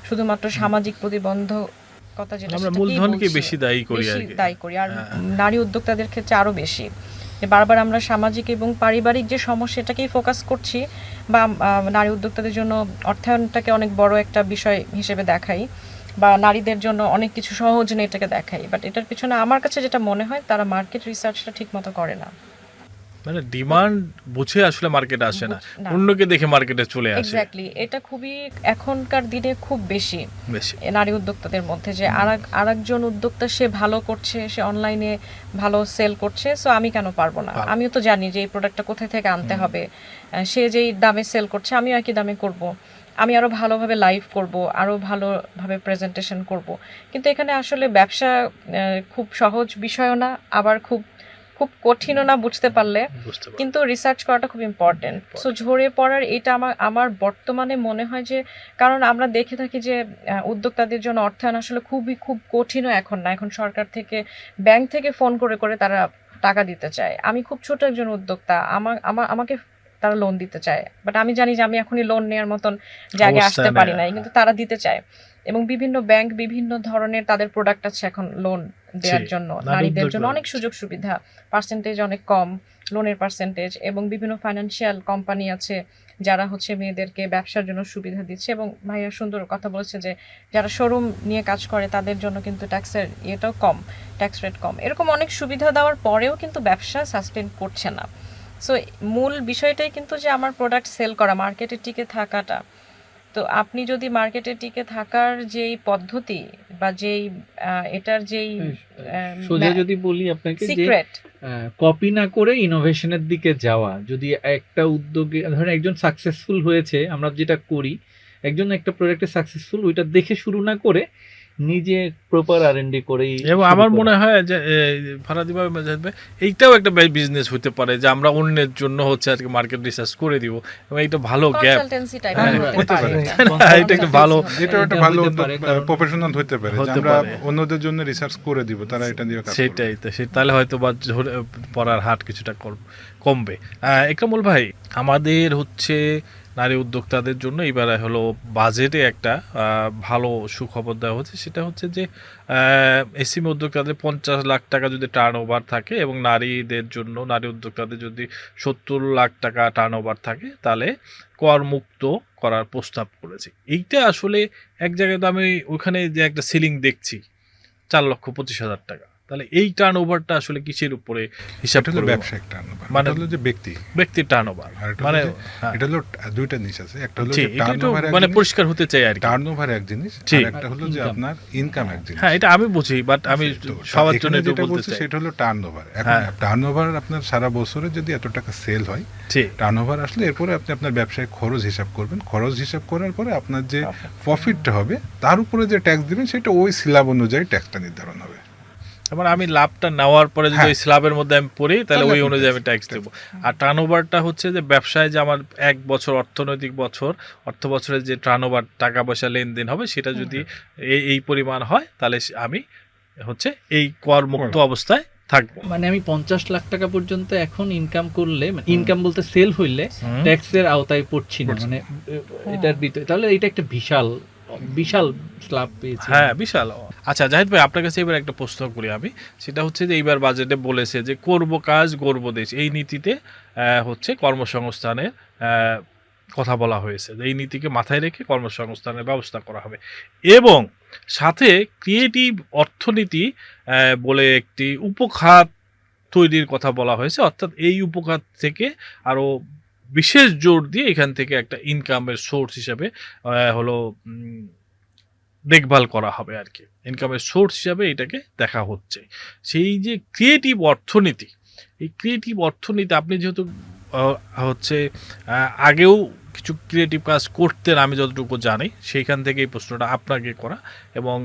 শুধুমাত্র সামাজিক প্রতিবন্ধকতা যেটা আমরা সেটাকেই মূলধনকে বলছি, বেশি দায়ী করি আর বেশি কি। দায়ী করি। আর হ্যাঁ। নারী উদ্যোক্তাদের ক্ষেত্রে আরো বেশি, যে বারবার আমরা সামাজিক এবং পারিবারিক যে সমস্যা এটাকেই ফোকাস করছি, বা নারী উদ্যোক্তাদের জন্য অর্থায়নটাকে অনেক বড় একটা বিষয় হিসেবে দেখাই, বা নারীদের জন্য অনেক কিছু সহজ নেই এটাকে দেখাই। বাট এটার পিছনে আমার কাছে যেটা মনে হয় তারা মার্কেট রিসার্চটা ঠিক মতো করে না। মানে ডিমান্ড বুঝে আসলে মার্কেটে আসে না, না। অন্যকে দেখে মার্কেটে চলে আসে এক্স্যাক্টলি, এটা খুবই এখনকার দিনে খুব বেশি বেশি। নারী উদ্যোক্তাদের মধ্যে, যে আরেকজন উদ্যোক্তা সে ভালো করছে, সে অনলাইনে ভালো সেল করছে, সো আমি কেন পারবো না? পারবো। আমিও তো জানি যে এই প্রোডাক্টটা কোথায় থেকে আনতে হবে, সে যেই দামে সেল করছে আমিও একই দামে করব, আমি আরো ভালোভাবে লাইভ করব, আরো ভালোভাবে প্রেজেন্টেশন করব। কিন্তু এখানে আসলে ব্যবসা খুব সহজ বিষয়ও না, আবার খুব খুব কঠিনও না বুঝতে পারলে, বুঝতে পারছি। কিন্তু রিসার্চ করাটা খুব ইম্পর্টেন্ট। সো ঝরে পড়ার এটা আমার বর্তমানে মনে হয় যে, কারণ আমরা দেখে থাকি যে উদ্যোক্তাদের জন্য অর্থায়ন আসলে খুব কঠিনও এখন না। এখন সরকার থেকে, ব্যাংক থেকে ফোন করে করে তারা টাকা দিতে চায়। আমি খুব ছোট একজন উদ্যোক্তা, আমাকে তারা লোন দিতে চায়, বাট আমি জানি যে আমি এখনই লোন নেওয়ার মতন জায়গায় আসতে অবস্থায় পারি নেই। নাই, কিন্তু তারা দিতে চায়। এবং বিভিন্ন ব্যাংক বিভিন্ন ধরনের তাদের প্রোডাক্ট আছে এখন লোন দেওয়ার জি, জন্য, নারী নারীদের উদ্যোগ জন্য অনেক বাড়াচ্ছে। সুযোগ সুবিধা, পার্সেন্টেজ অনেক কম, লোনের পার্সেন্টেজ, এবং বিভিন্ন ফাইন্যান্সিয়াল কোম্পানি আছে যারা হচ্ছে মেয়েদেরকে ব্যবসার জন্য সুবিধা দিচ্ছে। এবং ভাইয়া সুন্দর কথা বলেছে যে যারা শোরুম নিয়ে কাজ করে তাদের জন্য কিন্তু ট্যাক্সের ইয়েটাও কম, ট্যাক্স রেট কম। এরকম অনেক সুবিধা দেওয়ার পরেও কিন্তু ব্যবসা সাস্টেন করছে না। সো মূল বিষয়টাই কিন্তু যে আমার প্রোডাক্ট সেল করা, মার্কেটে টিকে থাকাটা। তো আপনি যদি মার্কেটে টিকে থাকার যেই পদ্ধতি বা যেই এটার যেই সোজা যদি বলি আপনাকে যে সিক্রেট, কপি না করে ইনোভেশনের দিকে যাওয়া, যদি একটা উদ্যোগে ধরেন একজন সাকসেসফুল হয়েছে, আমরা যেটা করি একজন একটা প্রোডাক্টে সাকসেসফুল, ওইটা দেখে শুরু না করে নিজে প্রপার আর&ডি করেই এবং শুরু আমার করা। মনে হয় যে ফারাদি ভাই এইটাও একটা বিজনেস হতে পারে, যে আমরা অন্যের জন্য হচ্ছে আজকে মার্কেট রিসার্চ করে দিব, এবং একটা ভালো গ্যাপ। কনসালটেন্সি টাইপ হ্যাঁ, হতে পারে এটা একটা ভালো, এটাও একটা এটা ভালো হতে পারে, কারণ- প্রফেশনাল হতে পারে, যে হতে আমরা পারে। অন্যদের জন্য রিসার্চ করে দিব, তারা এটা নিয়ে কাজ করবে। সেটাই তো, তাহলে হয়তো বা ঝরে পড়ার হার কিছুটা কমবে। একরামুল ভাই, আমাদের হচ্ছে নারী উদ্যোক্তাদের জন্য এবারে হলো বাজেটে একটা ভালো সুখবর দেওয়া হচ্ছে। সেটা হচ্ছে যে এসএমই উদ্যোক্তাদের 50 লাখ টাকা যদি টার্ন ওভার থাকে, এবং নারীদের জন্য, নারী উদ্যোক্তাদের যদি 70 লাখ টাকা টার্ন ওভার থাকে, তাহলে করমুক্ত করার প্রস্তাব করেছে। এইটা আসলে এক জায়গায় তো আমি ওখানে যে একটা সিলিং দেখছি 4,25,000 টাকা, তাহলে এই টার্ন ওভারটা আসলে কিসের উপরে হিসাব এটা হলো করবে? ব্যবসায়িক টার্নওভার, মানে এটা হলো যে ব্যক্তি, ব্যক্তির টার্ন ওভার, আর এটা মানে হলো হ্যাঁ, এটা হলো দুইটা জিনিস আছে। একটা হলো জি, যে এটা একটু টার্নওভার, মানে পরিষ্কার হতে চাই আর কি। টার্নওভার এক জিনিস, জি। আর একটা হলো যে Income। আপনার ইনকাম এক জিনিস। হ্যাঁ, এটা আমি বুঝি, বাট আমি তো সবার এখানে জন্য একটু যেটা বলতে বলছি চাই। সেটা হলো টার্নওভার। এখন হ্যাঁ। টার্নওভার আপনার সারা বছরে যদি এত টাকা সেল হয়, জি, টার্নওভার আসলে এরপরে আপনি আপনার ব্যবসায় খরচ হিসাব করবেন, খরচ হিসাব করার পরে আপনার যে প্রফিটটা হবে তার উপরে যে ট্যাক্স দিবেন সেটা ওই স্ল্যাব অনুযায়ী ট্যাক্সটা নির্ধারণ হবে। মানে আমি লাভটা নেওয়ার পরে যদি হ্যাঁ। ওই স্ল্যাবের মধ্যে আমি পড়ি, তাহলে তাহলে ওই আপনি অনুযায়ী আমি tax ট্যাক্স দেবো। আর টার্নওভারটা হচ্ছে যে ব্যবসায় যে আমার এক বছর অর্থনৈতিক বছর, অর্থ বছরের যে টার্নওভার, টাকা পয়সা লেনদেন হবে, সেটা যদি এই পরিমাণ হয়, তাহলে আমি হচ্ছে এই করমুক্ত অবস্থায় থাকবো। মানে আমি 50 লাখ টাকা পর্যন্ত এখন ইনকাম করলে, ইনকাম বলতে সেল হইলে হুম। ট্যাক্সের আওতায় পড়ছি না, পড়ছি মানে এটার ভিতরে, তাহলে এটা একটা বিশাল বিশাল লাভ পেয়েছি। হ্যাঁ বিশাল। আচ্ছা জাহিদ ভাই, আপনার কাছে এবার একটা প্রশ্ন করি আমি, সেটা হচ্ছে যে এইবার বাজেটে বলেছে যে করব কাজ গড়ব দেশ, এই নীতিতে হচ্ছে কর্মসংস্থানের কথা বলা হয়েছে, যে এই নীতিকে মাথায় রেখে কর্মসংস্থানের ব্যবস্থা করা হবে, এবং সাথে ক্রিয়েটিভ অর্থনীতি বলে একটি উপখাত তৈরির কথা বলা হয়েছে, অর্থাৎ এই উপখাত থেকে আরও বিশেষ জোর দিয়ে এখান থেকে একটা ইনকামের সোর্স হিসাবে হলো দেখভাল করা হবে আর কি, ইনকামের সোর্স হিসাবে এটাকে দেখা হচ্ছে। সেই যে ক্রিয়েটিভ অর্থনীতি, এই ক্রিয়েটিভ অর্থনীতি আপনি যেহেতু হচ্ছে আগেও কিছু ক্রিয়েটিভ কাজ করতেন আমি যতটুকু জানি, সেইখান থেকে এই প্রশ্নটা আপনাকে করা, এবং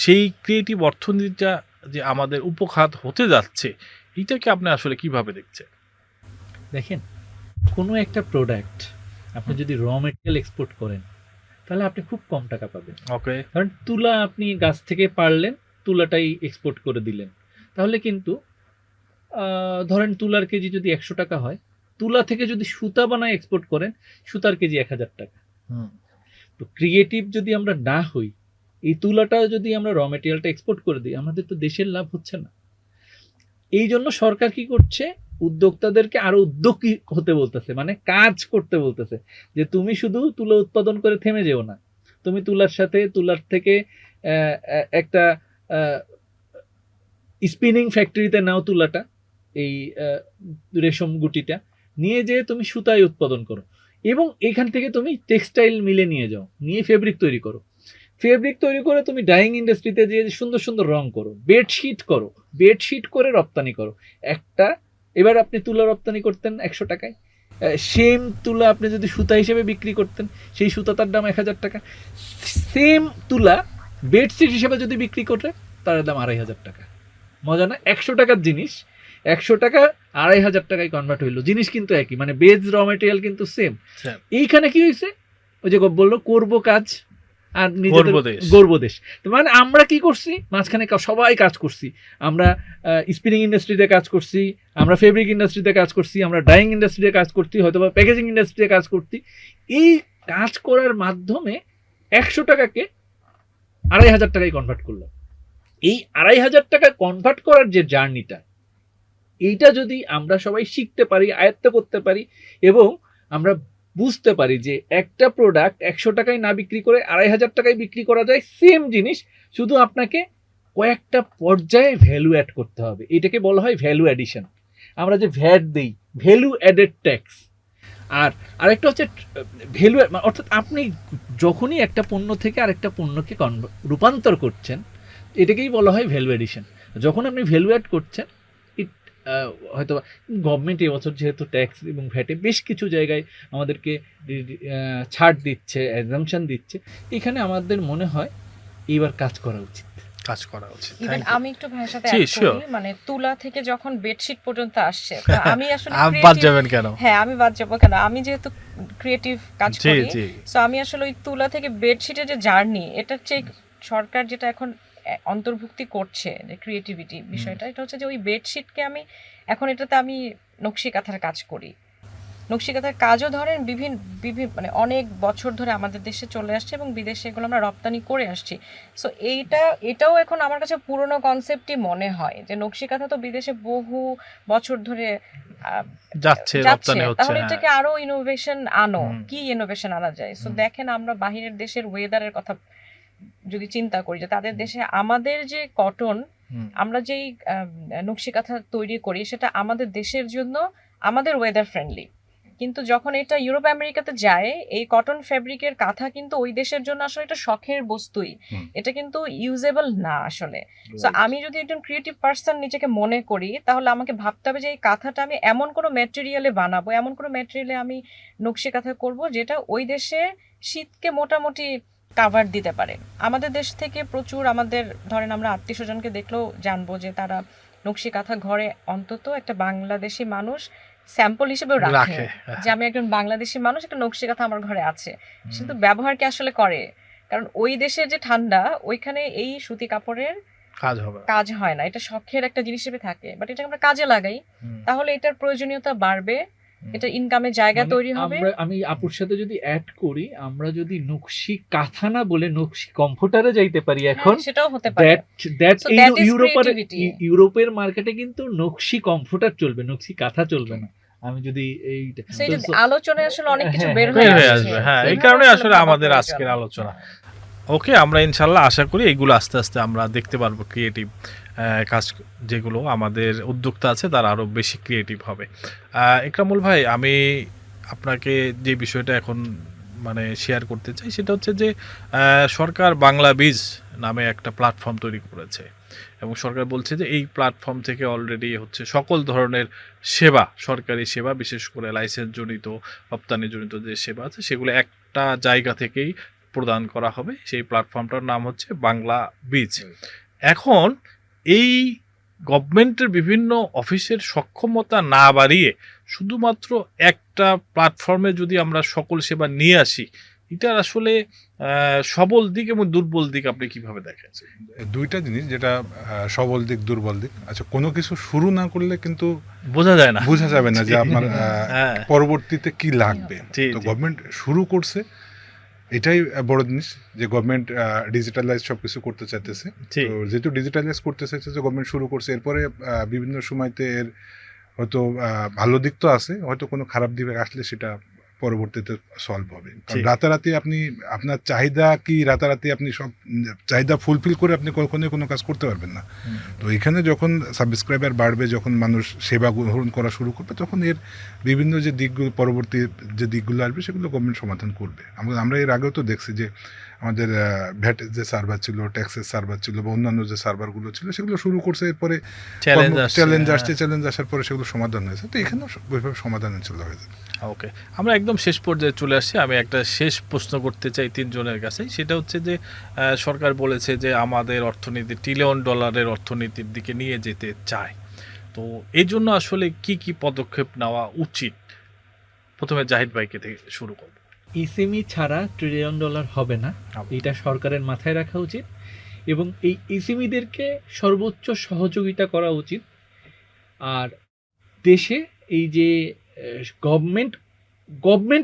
সেই ক্রিয়েটিভ অর্থনীতিটা যে আমাদের উপখাত হতে যাচ্ছে, এইটাকে আপনি আসলে কিভাবে দেখছেন? দেখেন, কোনো একটা প্রোডাক্ট আপনি যদি র মেটেরিয়াল এক্সপোর্ট করেন তাহলে আপনি খুব কম টাকা পাবেন। ওকে। কারণ তুলা আপনি গাছ থেকে পারলেন, তুলাটাই এক্সপোর্ট করে দিলেন, তাহলে কিন্তু ধরেন তুলার কেজি যদি 100 টাকা হয়, তুলা থেকে যদি সুতা বানায় এক্সপোর্ট করেন, সুতার কেজি 1000 টাকা। তো ক্রিয়েটিভ যদি আমরা না হই, এই তুলাটা যদি আমরা র মেটেরিয়ালটা এক্সপোর্ট করে দিই, আমাদের তো দেশের লাভ হচ্ছে না। এই জন্য সরকার কি করছে, উদ্যোক্তাদেরকে আরো উদ্যোগী হতে বলতেছে, মানে কাজ করতে বলতেছে, যে তুমি শুধু তুলা উৎপাদন করে থেমে যেও না, তুমি তুলার সাথে তুলার থেকে একটা স্পিনিং ফ্যাক্টরিতে নাও তুলাটা, এই রেশম গুটিটা নিয়ে যেয়ে তুমি সুতায় উৎপাদন করো, এবং এখান থেকে তুমি টেক্সটাইল মিলে নিয়ে যাও, নিয়ে ফেব্রিক তৈরি করো, ফেব্রিক তৈরি করে তুমি ডাইং ইন্ডাস্ট্রিতে যে সুন্দর সুন্দর রং করো, বেডশিট করে রপ্তানি করো একটা। এবার আপনি তুলা রপ্তানি করতেন 100 টাকায়, সেম তুলা আপনি যদি সুতা হিসেবে বিক্রি করতেন, সেই সুতাটার দাম 1000 টাকা। সেম তুলা বেডশিট হিসেবে যদি বিক্রি করতে, তার দাম 2500 টাকা। মজা না? 100 টাকার জিনিস 100 টাকা 2500 টাকায় কনভার্ট হইলো, জিনিস কিন্তু একই, মানে বেজ র মেটেরিয়াল কিন্তু সেম। এইখানে কি হয়েছে, ওই যে বললো করবো কাজ আর নিজেদের গর্ব দেশ। মানে আমরা কি করছি, মাঝখানে সবাই কাজ করছি, আমরা স্পিনিং ইন্ডাস্ট্রিতে কাজ করছি, আমরা ফেব্রিক ইন্ডাস্ট্রিতে কাজ করছি, আমরা ডাইং ইন্ডাস্ট্রিতে কাজ করছি, হয়তো বা প্যাকেজিং ইন্ডাস্ট্রিতে কাজ করছি। এই কাজ করার মাধ্যমে 100 টাকাকে 2500 টাকায় কনভার্ট করলাম। এই 2500 টাকা কনভার্ট করার যে জার্নিটা, এইটা যদি আমরা সবাই শিখতে পারি, আয়ত্ত করতে পারি, এবং আমরা বুঝতে পারি যে একটা প্রোডাক্ট 100 টাকায় না বিক্রি করে 2500 টাকায় বিক্রি করা যায়, সেম জিনিস, শুধু আপনাকে কয়েকটা পর্যায়ে ভ্যালু অ্যাড করতে হবে। এটাকে বলা হয় ভ্যালু অ্যাডিশন। আমরা যে ভ্যাট দেই, ভ্যালু অ্যাডেড ট্যাক্স। আর আরেকটা হচ্ছে ভ্যালু, অর্থাৎ আপনি যখনই একটা পণ্য থেকে আরেকটা পণ্যকে রূপান্তর করছেন, এটাকেই বলা হয় ভ্যালু অ্যাডিশন। যখন আপনি ভ্যালু অ্যাড করছেন, হয়তো গভর্নমেন্ট এবছর যেহেতু ট্যাক্স এবং ভ্যাটে বেশ কিছু জায়গায় আমাদেরকে ছাড় দিচ্ছে, এক্সাম্পশন দিচ্ছে, এখানে আমাদের মনে হয় এইবার কাজ করা উচিত। ইভেন আমি একটু ভাইয়ের সাথে অ্যাড করি, মানে তুলা থেকে যখন বেডশিট পর্যন্ত আসছে, আমি আসলে বাদ যাবেন কেন? হ্যাঁ, আমি বাদ যাবো কেন, আমি যেহেতু ক্রিয়েটিভ কাজ করি, সো আমি আসলে ওই তুলা থেকে বেডশিটের যে জার্নি, এটার চেয়ে সরকার যেটা এখন অন্তর্ভুক্তি করছে যে ক্রিয়েটিভিটি বিষয়টা, এটা হচ্ছে যে ওই বেডশিটকে আমি এখন এটাতে আমি নকশি কাঁথার কাজ করি। নকশি কাঁথার কাজও ধরেন বিভিন্ন মানে অনেক বছর ধরে আমাদের দেশে চলে আসছে, এবং বিদেশে এগুলো আমরা রপ্তানি করে আসছি। সো এটাও এখন আমার কাছে পুরনো কনসেপ্টই মনে হয়, যে নকশি কাঁথা তো বিদেশে বহু বছর ধরে যাচ্ছে, তাহলে এটাকে আরো ইনোভেশন আনো, কি ইনোভেশন আনা যায়। সো দেখেন, আমরা বাহিরের দেশের ওয়েদারের কথা যদি চিন্তা করি, যে তাদের দেশে আমাদের যে কটন, আমরা যেই নকশি কাঁথা তৈরি করি, সেটা আমাদের দেশের জন্য আমাদের ওয়েদার ফ্রেন্ডলি, কিন্তু যখন এটা ইউরোপ আমেরিকাতে যায়, এই কটন ফ্যাব্রিকের কাঁথা কিন্তু ওই দেশের জন্য আসলে এটা শখের বস্তুই, এটা কিন্তু ইউজেবল না আসলে। সো আমি যদি একজন ক্রিয়েটিভ পার্সন নিজেকে মনে করি, তাহলে আমাকে ভাবতে হবে যে এই কাঁথাটা আমি এমন কোনো ম্যাটেরিয়ালে বানাবো, এমন কোনো ম্যাটেরিয়ালে আমি নকশি কাঁথা করব, যেটা ওই দেশে শীতকে মোটামুটি কাভার দিতে পারে। আমাদের দেশ থেকে প্রচুর, আমাদের ধরেন আমরা আত্মীয় স্বজনকে দেখলেও জানবো যে তারা নকশি কাঁথা ঘরে অন্তত একটা বাংলাদেশি মানুষ স্যাম্পল হিসেবেও রাখে, যে আমি একজন বাংলাদেশি মানুষ, একটা নকশি কাঁথা আমার ঘরে আছে। কিন্তু ব্যবহার কি আসলে করে? কারণ ওই দেশের যে ঠান্ডা, ওইখানে এই সুতি কাপড়ের কাজ হয় না, এটা শখের একটা জিনিস হিসেবে থাকে। বাট এটা আমরা কাজে লাগাই, তাহলে এটার প্রয়োজনীয়তা বাড়বে, এটা ইনকামের জায়গা মানে তৈরি হবে। আমি আপুর সাথে যদি অ্যাড করি, আমরা যদি নকশি কাঁথা না বলে নকশি কম্পিউটারে যাইতে পারি এখন, হ্যাঁ, সেটাও হতে পারে। That So that is creativity. ইউরোপের মার্কেটে কিন্তু নকশি কম্পিউটার চলবে, নকশি কাঁথা চলবে না। আমি যদি এইটা So এটা আলোচনায় আসলে অনেক কিছু হ্যাঁ, বের হ্যাঁ, হয়ে বের হয়ে আসছে। আসবে, হ্যাঁ, এই এভাবে কারণে আসলে ভাবা আমাদের প্রয়োজন। আজকের আলোচনা। ওকে, আমরা ইনশাল্লাহ আশা করি এইগুলো আস্তে আস্তে আমরা দেখতে পারবো, ক্রিয়েটিভ কাজ যেগুলো আমাদের উদ্যোক্তা আছে তারা আরও বেশি ক্রিয়েটিভ হবে। ইকরামুল ভাই, আমি আপনাকে যে বিষয়টা এখন মানে শেয়ার করতে চাই সেটা হচ্ছে যে সরকার বাংলা বীজ নামে একটা প্ল্যাটফর্ম তৈরি করেছে এবং সরকার বলছে যে এই প্ল্যাটফর্ম থেকে অলরেডি হচ্ছে সকল ধরনের সেবা, সরকারি সেবা, বিশেষ করে লাইসেন্স জনিত, রপ্তানি জনিত যে সেবা আছে সেগুলো একটা জায়গা থেকেই প্রদান করা হবে। সেই প্ল্যাটফর্মটার নাম হচ্ছে বাংলা বীজ। এখন এই গভর্নমেন্টের বিভিন্ন অফিসের সক্ষমতা না বাড়িয়ে শুধুমাত্র একটা প্ল্যাটফর্মে যদি আমরা সকল সেবা নিয়ে আসি, এটার আসলে সবল দিক এবং দুর্বল দিক আপনি কিভাবে দেখেন? দুইটা জিনিস, যেটা সবল দিক দুর্বল দিক। আচ্ছা, কোনো কিছু শুরু না করলে কিন্তু বোঝা যায় না, বোঝা যাবে না যে আপনার হ্যাঁ, পরবর্তীতে কি লাগবে। জি, তো জি। গভর্নমেন্ট শুরু করছে, এটাই বড় জিনিস যে গভর্নমেন্ট ডিজিটালাইজ সবকিছু করতে চাইতেছে। জি। তো যেহেতু ডিজিটালাইজ করতে চাইছে, যে গভর্নমেন্ট শুরু করছে, এরপরে বিভিন্ন সময়তে এর হয়তো ভালো দিক তো আছে, হয়তো কোনো খারাপ দিক আসলে সেটা পরবর্তীতে সলভ হবে। কারণ জি। রাতারাতি আপনি আপনার চাহিদা কি রাতারাতি আপনি সব চাহিদা ফুলফিল করে আপনি কখনোই কোনো কাজ করতে পারবেন না। তো এখানে যখন সাবস্ক্রাইবার বাড়বে, যখন মানুষ সেবা গ্রহণ করা শুরু করবে, তখন এর বিভিন্ন যে দিকগুলো, পরবর্তী যে দিকগুলো আসবে সেগুলো গভর্নমেন্ট সমাধান করবে। আমরা এর আগেও তো দেখছি যে আমাদের ভ্যাট যে সার্ভার ছিল, ট্যাক্সের সার্ভার ছিল, বা অন্যান্য যে সার্ভারগুলো ছিল সেগুলো শুরু করছে, এরপরে চ্যালেঞ্জ আসছে পরে সেগুলো সমাধান হয়েছে। তো এখানেও ওইভাবে সমাধান চলে হয়ে যাবে। ওকে, আমরা একদম শেষ পর্যায়ে চলে আসছি। আমি একটা শেষ প্রশ্ন করতে চাই তিনজনের কাছে, সেটা হচ্ছে যে সরকার বলেছে যে আমাদের অর্থনীতি $1 ট্রিলিয়ন অর্থনীতির দিকে নিয়ে যেতে চায়। তো এই জন্য আসলে কি কি পদক্ষেপ নেওয়া উচিত? প্রথমে জাহিদ ভাইকে থেকে শুরু করব। ইসিএমই ছাড়া $1 ট্রিলিয়ন হবে না, এটা সরকারের মাথায় রাখা উচিত। এবং এই ইসিএমইদেরকে সর্বোচ্চ সহযোগিতা করা উচিত। আর দেশে এই যে গভর্নমেন্ট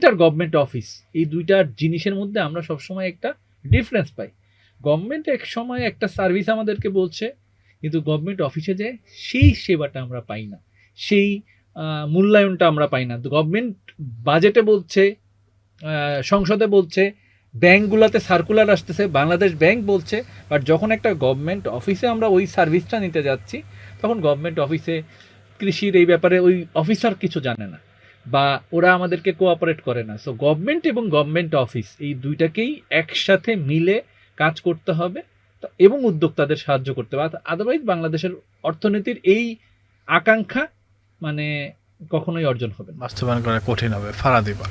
আর গভর্নমেন্ট অফিস, এই দুইটার জিনিসের মধ্যে আমরা সবসময় একটা ডিফারেন্স পাই। গভর্নমেন্ট এক সময় একটা সার্ভিস আমাদেরকে বলছে, কিন্তু গভর্নমেন্ট অফিসে যে সেই সেবাটা আমরা পাই না, সেই মূল্যায়নটা আমরা পাই না। গভর্নমেন্ট বাজেটে বলছে, সংসদে বলছে, ব্যাংকগুলোতে সার্কুলার আসতেছে, বাংলাদেশ ব্যাংক বলছে, বাট যখন একটা গভর্নমেন্ট অফিসে আমরা ওই সার্ভিসটা নিতে যাচ্ছি, তখন গভর্নমেন্ট অফিসে কৃষির এই ব্যাপারে ওই অফিসার কিছু জানে না, বা ওরা আমাদেরকে কোঅপারেট করে না। সো গভর্নমেন্ট এবং গভর্নমেন্ট অফিস এই দুইটাকেই একসাথে মিলে কাজ করতে হবে এবং উদ্যোক্তাদের সাহায্য করতে হবে। আদারওয়াইজ বাংলাদেশের অর্থনীতির এই আকাঙ্ক্ষা মানে কখনোই অর্জন হবে না, বাস্তবায়ন করা কঠিন হবে। ফারাদিবা।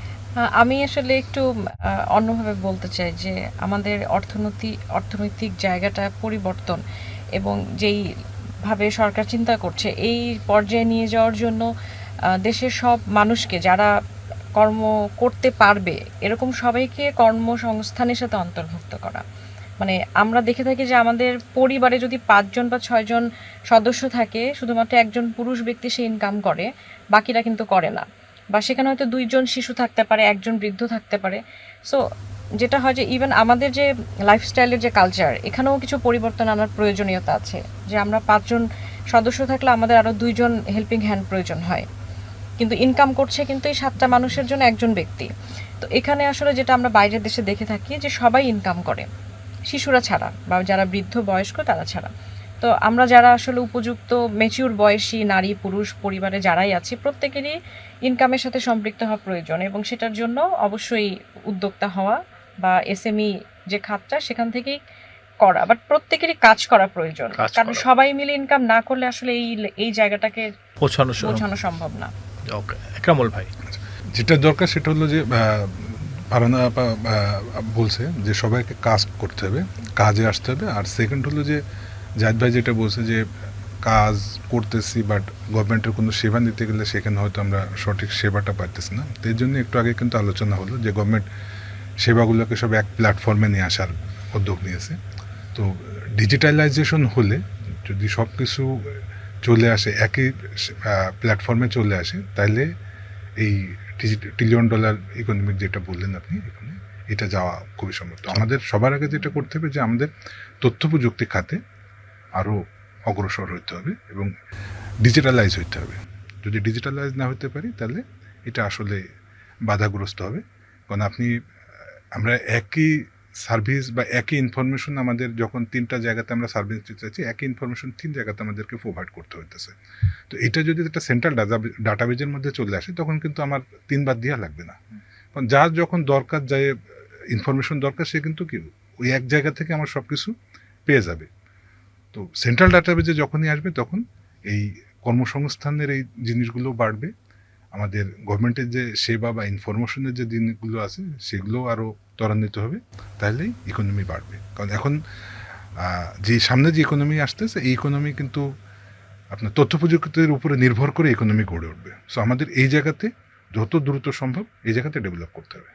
আমি আসলে একটু অন্যভাবে বলতে চাই যে আমাদের অর্থনৈতিক জায়গাটা পরিবর্তন এবং যেই ভাবে সরকার চিন্তা করছে এই পর্যায়ে নিয়ে যাওয়ার জন্য দেশের সব মানুষকে যারা কর্ম করতে পারবে এরকম সবাইকে কর্মসংস্থানের সাথে অন্তর্ভুক্ত করা। মানে আমরা দেখে থাকি যে আমাদের পরিবারে যদি 5 জন বা 6 জন সদস্য থাকে, শুধুমাত্র একজন পুরুষ ব্যক্তি সে ইনকাম করে, বাকিরা কিন্তু করে না, বা সেখানে হয়তো 2 জন শিশু থাকতে পারে, একজন বৃদ্ধ থাকতে পারে। সো যেটা হয় যে ইভেন আমাদের যে লাইফস্টাইলের যে কালচার, এখানেও কিছু পরিবর্তন আনার প্রয়োজনীয়তা আছে। যে আমরা 5 জন সদস্য থাকলে আমাদের আরও 2 জন হেল্পিং হ্যান্ড প্রয়োজন হয়, কিন্তু ইনকাম করছে কিন্তু এই 7টা মানুষের জন্য একজন ব্যক্তি। তো এখানে আসলে যেটা আমরা বাইরের দেশে দেখে থাকি যে সবাই ইনকাম করে, শিশুরা ছাড়া বা যারা বৃদ্ধ বয়স্ক তারা ছাড়া। তো আমরা যারা আসলে উপযুক্ত ম্যাচিউর বয়সী নারী পুরুষ পরিবারে যারাই আছি, প্রত্যেকেরই ইনকামের সাথে সম্পৃক্ত হওয়া প্রয়োজন এবং সেটার জন্য অবশ্যই উদ্যোক্তা হওয়া বা এসএমই যে খাতটা সেখান থেকেই করা, বাট প্রত্যেকেরই কাজ করা প্রয়োজন। কারণ সবাই মিলে ইনকাম না করলে আসলে এই জায়গাটাকে পৌঁছানো সম্ভব না। ওকে, ইকরামুল ভাই। যেটা দরকার সেটা হলো যে ফারহানা বলছে যে সবাইকে কাজ করতে হবে, কাজে আসতে হবে। আর সেকেন্ড হলো যে জাহিদ ভাই যেটা বলছে যে কাজ করতেছি বাট গভর্নমেন্টের কোনো সেবা নিতে গেলে সেখানে হয়তো আমরা সঠিক সেবাটা পাইতেছি না। তো এই জন্য একটু আগে কিন্তু আলোচনা হলো যে গভর্নমেন্ট সেবাগুলোকে সব এক প্ল্যাটফর্মে নিয়ে আসার উদ্যোগ নিয়েছে। তো ডিজিটালাইজেশন হলে যদি সব কিছু চলে আসে, একই প্ল্যাটফর্মে চলে আসে, তাহলে এই $1 trillion ইকোনমিক যেটা বললেন আপনি এখানে, এটা যাওয়া খুবই সম্ভব। তো আমাদের সবার আগে যেটা করতে হবে যে আমাদের তথ্য প্রযুক্তি খাতে আরও অগ্রসর হতে হবে এবং ডিজিটালাইজ হতে হবে। যদি ডিজিটালাইজ না হতে পারি তাহলে এটা আসলে বাধাগ্রস্ত হবে। কারণ আমরা একই সার্ভিস বা একই ইনফরমেশন আমাদের যখন 3টা জায়গাতে আমরা সার্ভিস দিতে চাইছি, একই ইনফরমেশন 3 জায়গাতে আমাদেরকে প্রোভাইড করতে হইতেছে। তো এটা যদি একটা সেন্ট্রাল ডাটাবেজের মধ্যে চলে আসে তখন কিন্তু আমার 3 বার দেওয়া লাগবে না। কারণ যার যখন দরকার, যে ইনফরমেশন দরকার, সে কিন্তু কি ওই এক জায়গা থেকে আমার সব কিছু পেয়ে যাবে। তো সেন্ট্রাল ডাটাবেজে যখনই আসবে তখন এই কর্মসংস্থানের এই জিনিসগুলো বাড়বে, আমাদের গভর্নমেন্টের যে সেবা বা ইনফরমেশনের যে জিনিসগুলো আছে সেগুলো আরও ত্বরান্বিত হবে, তাহলেই ইকোনমি বাড়বে। কারণ এখন যে সামনে যে ইকোনমি আসতেছে, এই ইকোনমি কিন্তু আপনার তথ্য প্রযুক্তির উপরে নির্ভর করে ইকোনমি গড়ে উঠবে। সো আমাদের এই জায়গাতে যত দ্রুত সম্ভব এই জায়গাতে ডেভেলপ করতে হবে।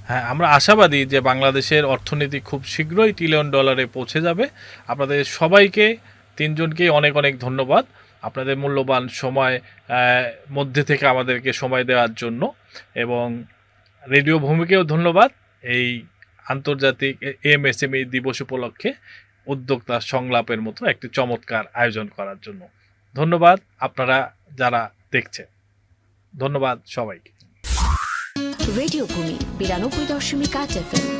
হ্যাঁ, আমরা আশাবাদী যে বাংলাদেশের অর্থনীতি খুব শীঘ্রই $1 trillion পৌঁছে যাবে। আপনাদের সবাইকে, 3 জনকেই অনেক অনেক ধন্যবাদ আপনাদের মূল্যবান সময় মধ্যে থেকে আমাদেরকে সময় দেওয়ার জন্য, এবং রেডিও ভূমিকেও ধন্যবাদ এই আন্তর্জাতিক এমএসএমই দিবস উপলক্ষে উদ্যোক্তা সংলাপের মতো একটি চমৎকার আয়োজন করার জন্য। ধন্যবাদ আপনারা যারা দেখছেন, ধন্যবাদ সবাইকে। রেডিও ভূমি 92.8 FM।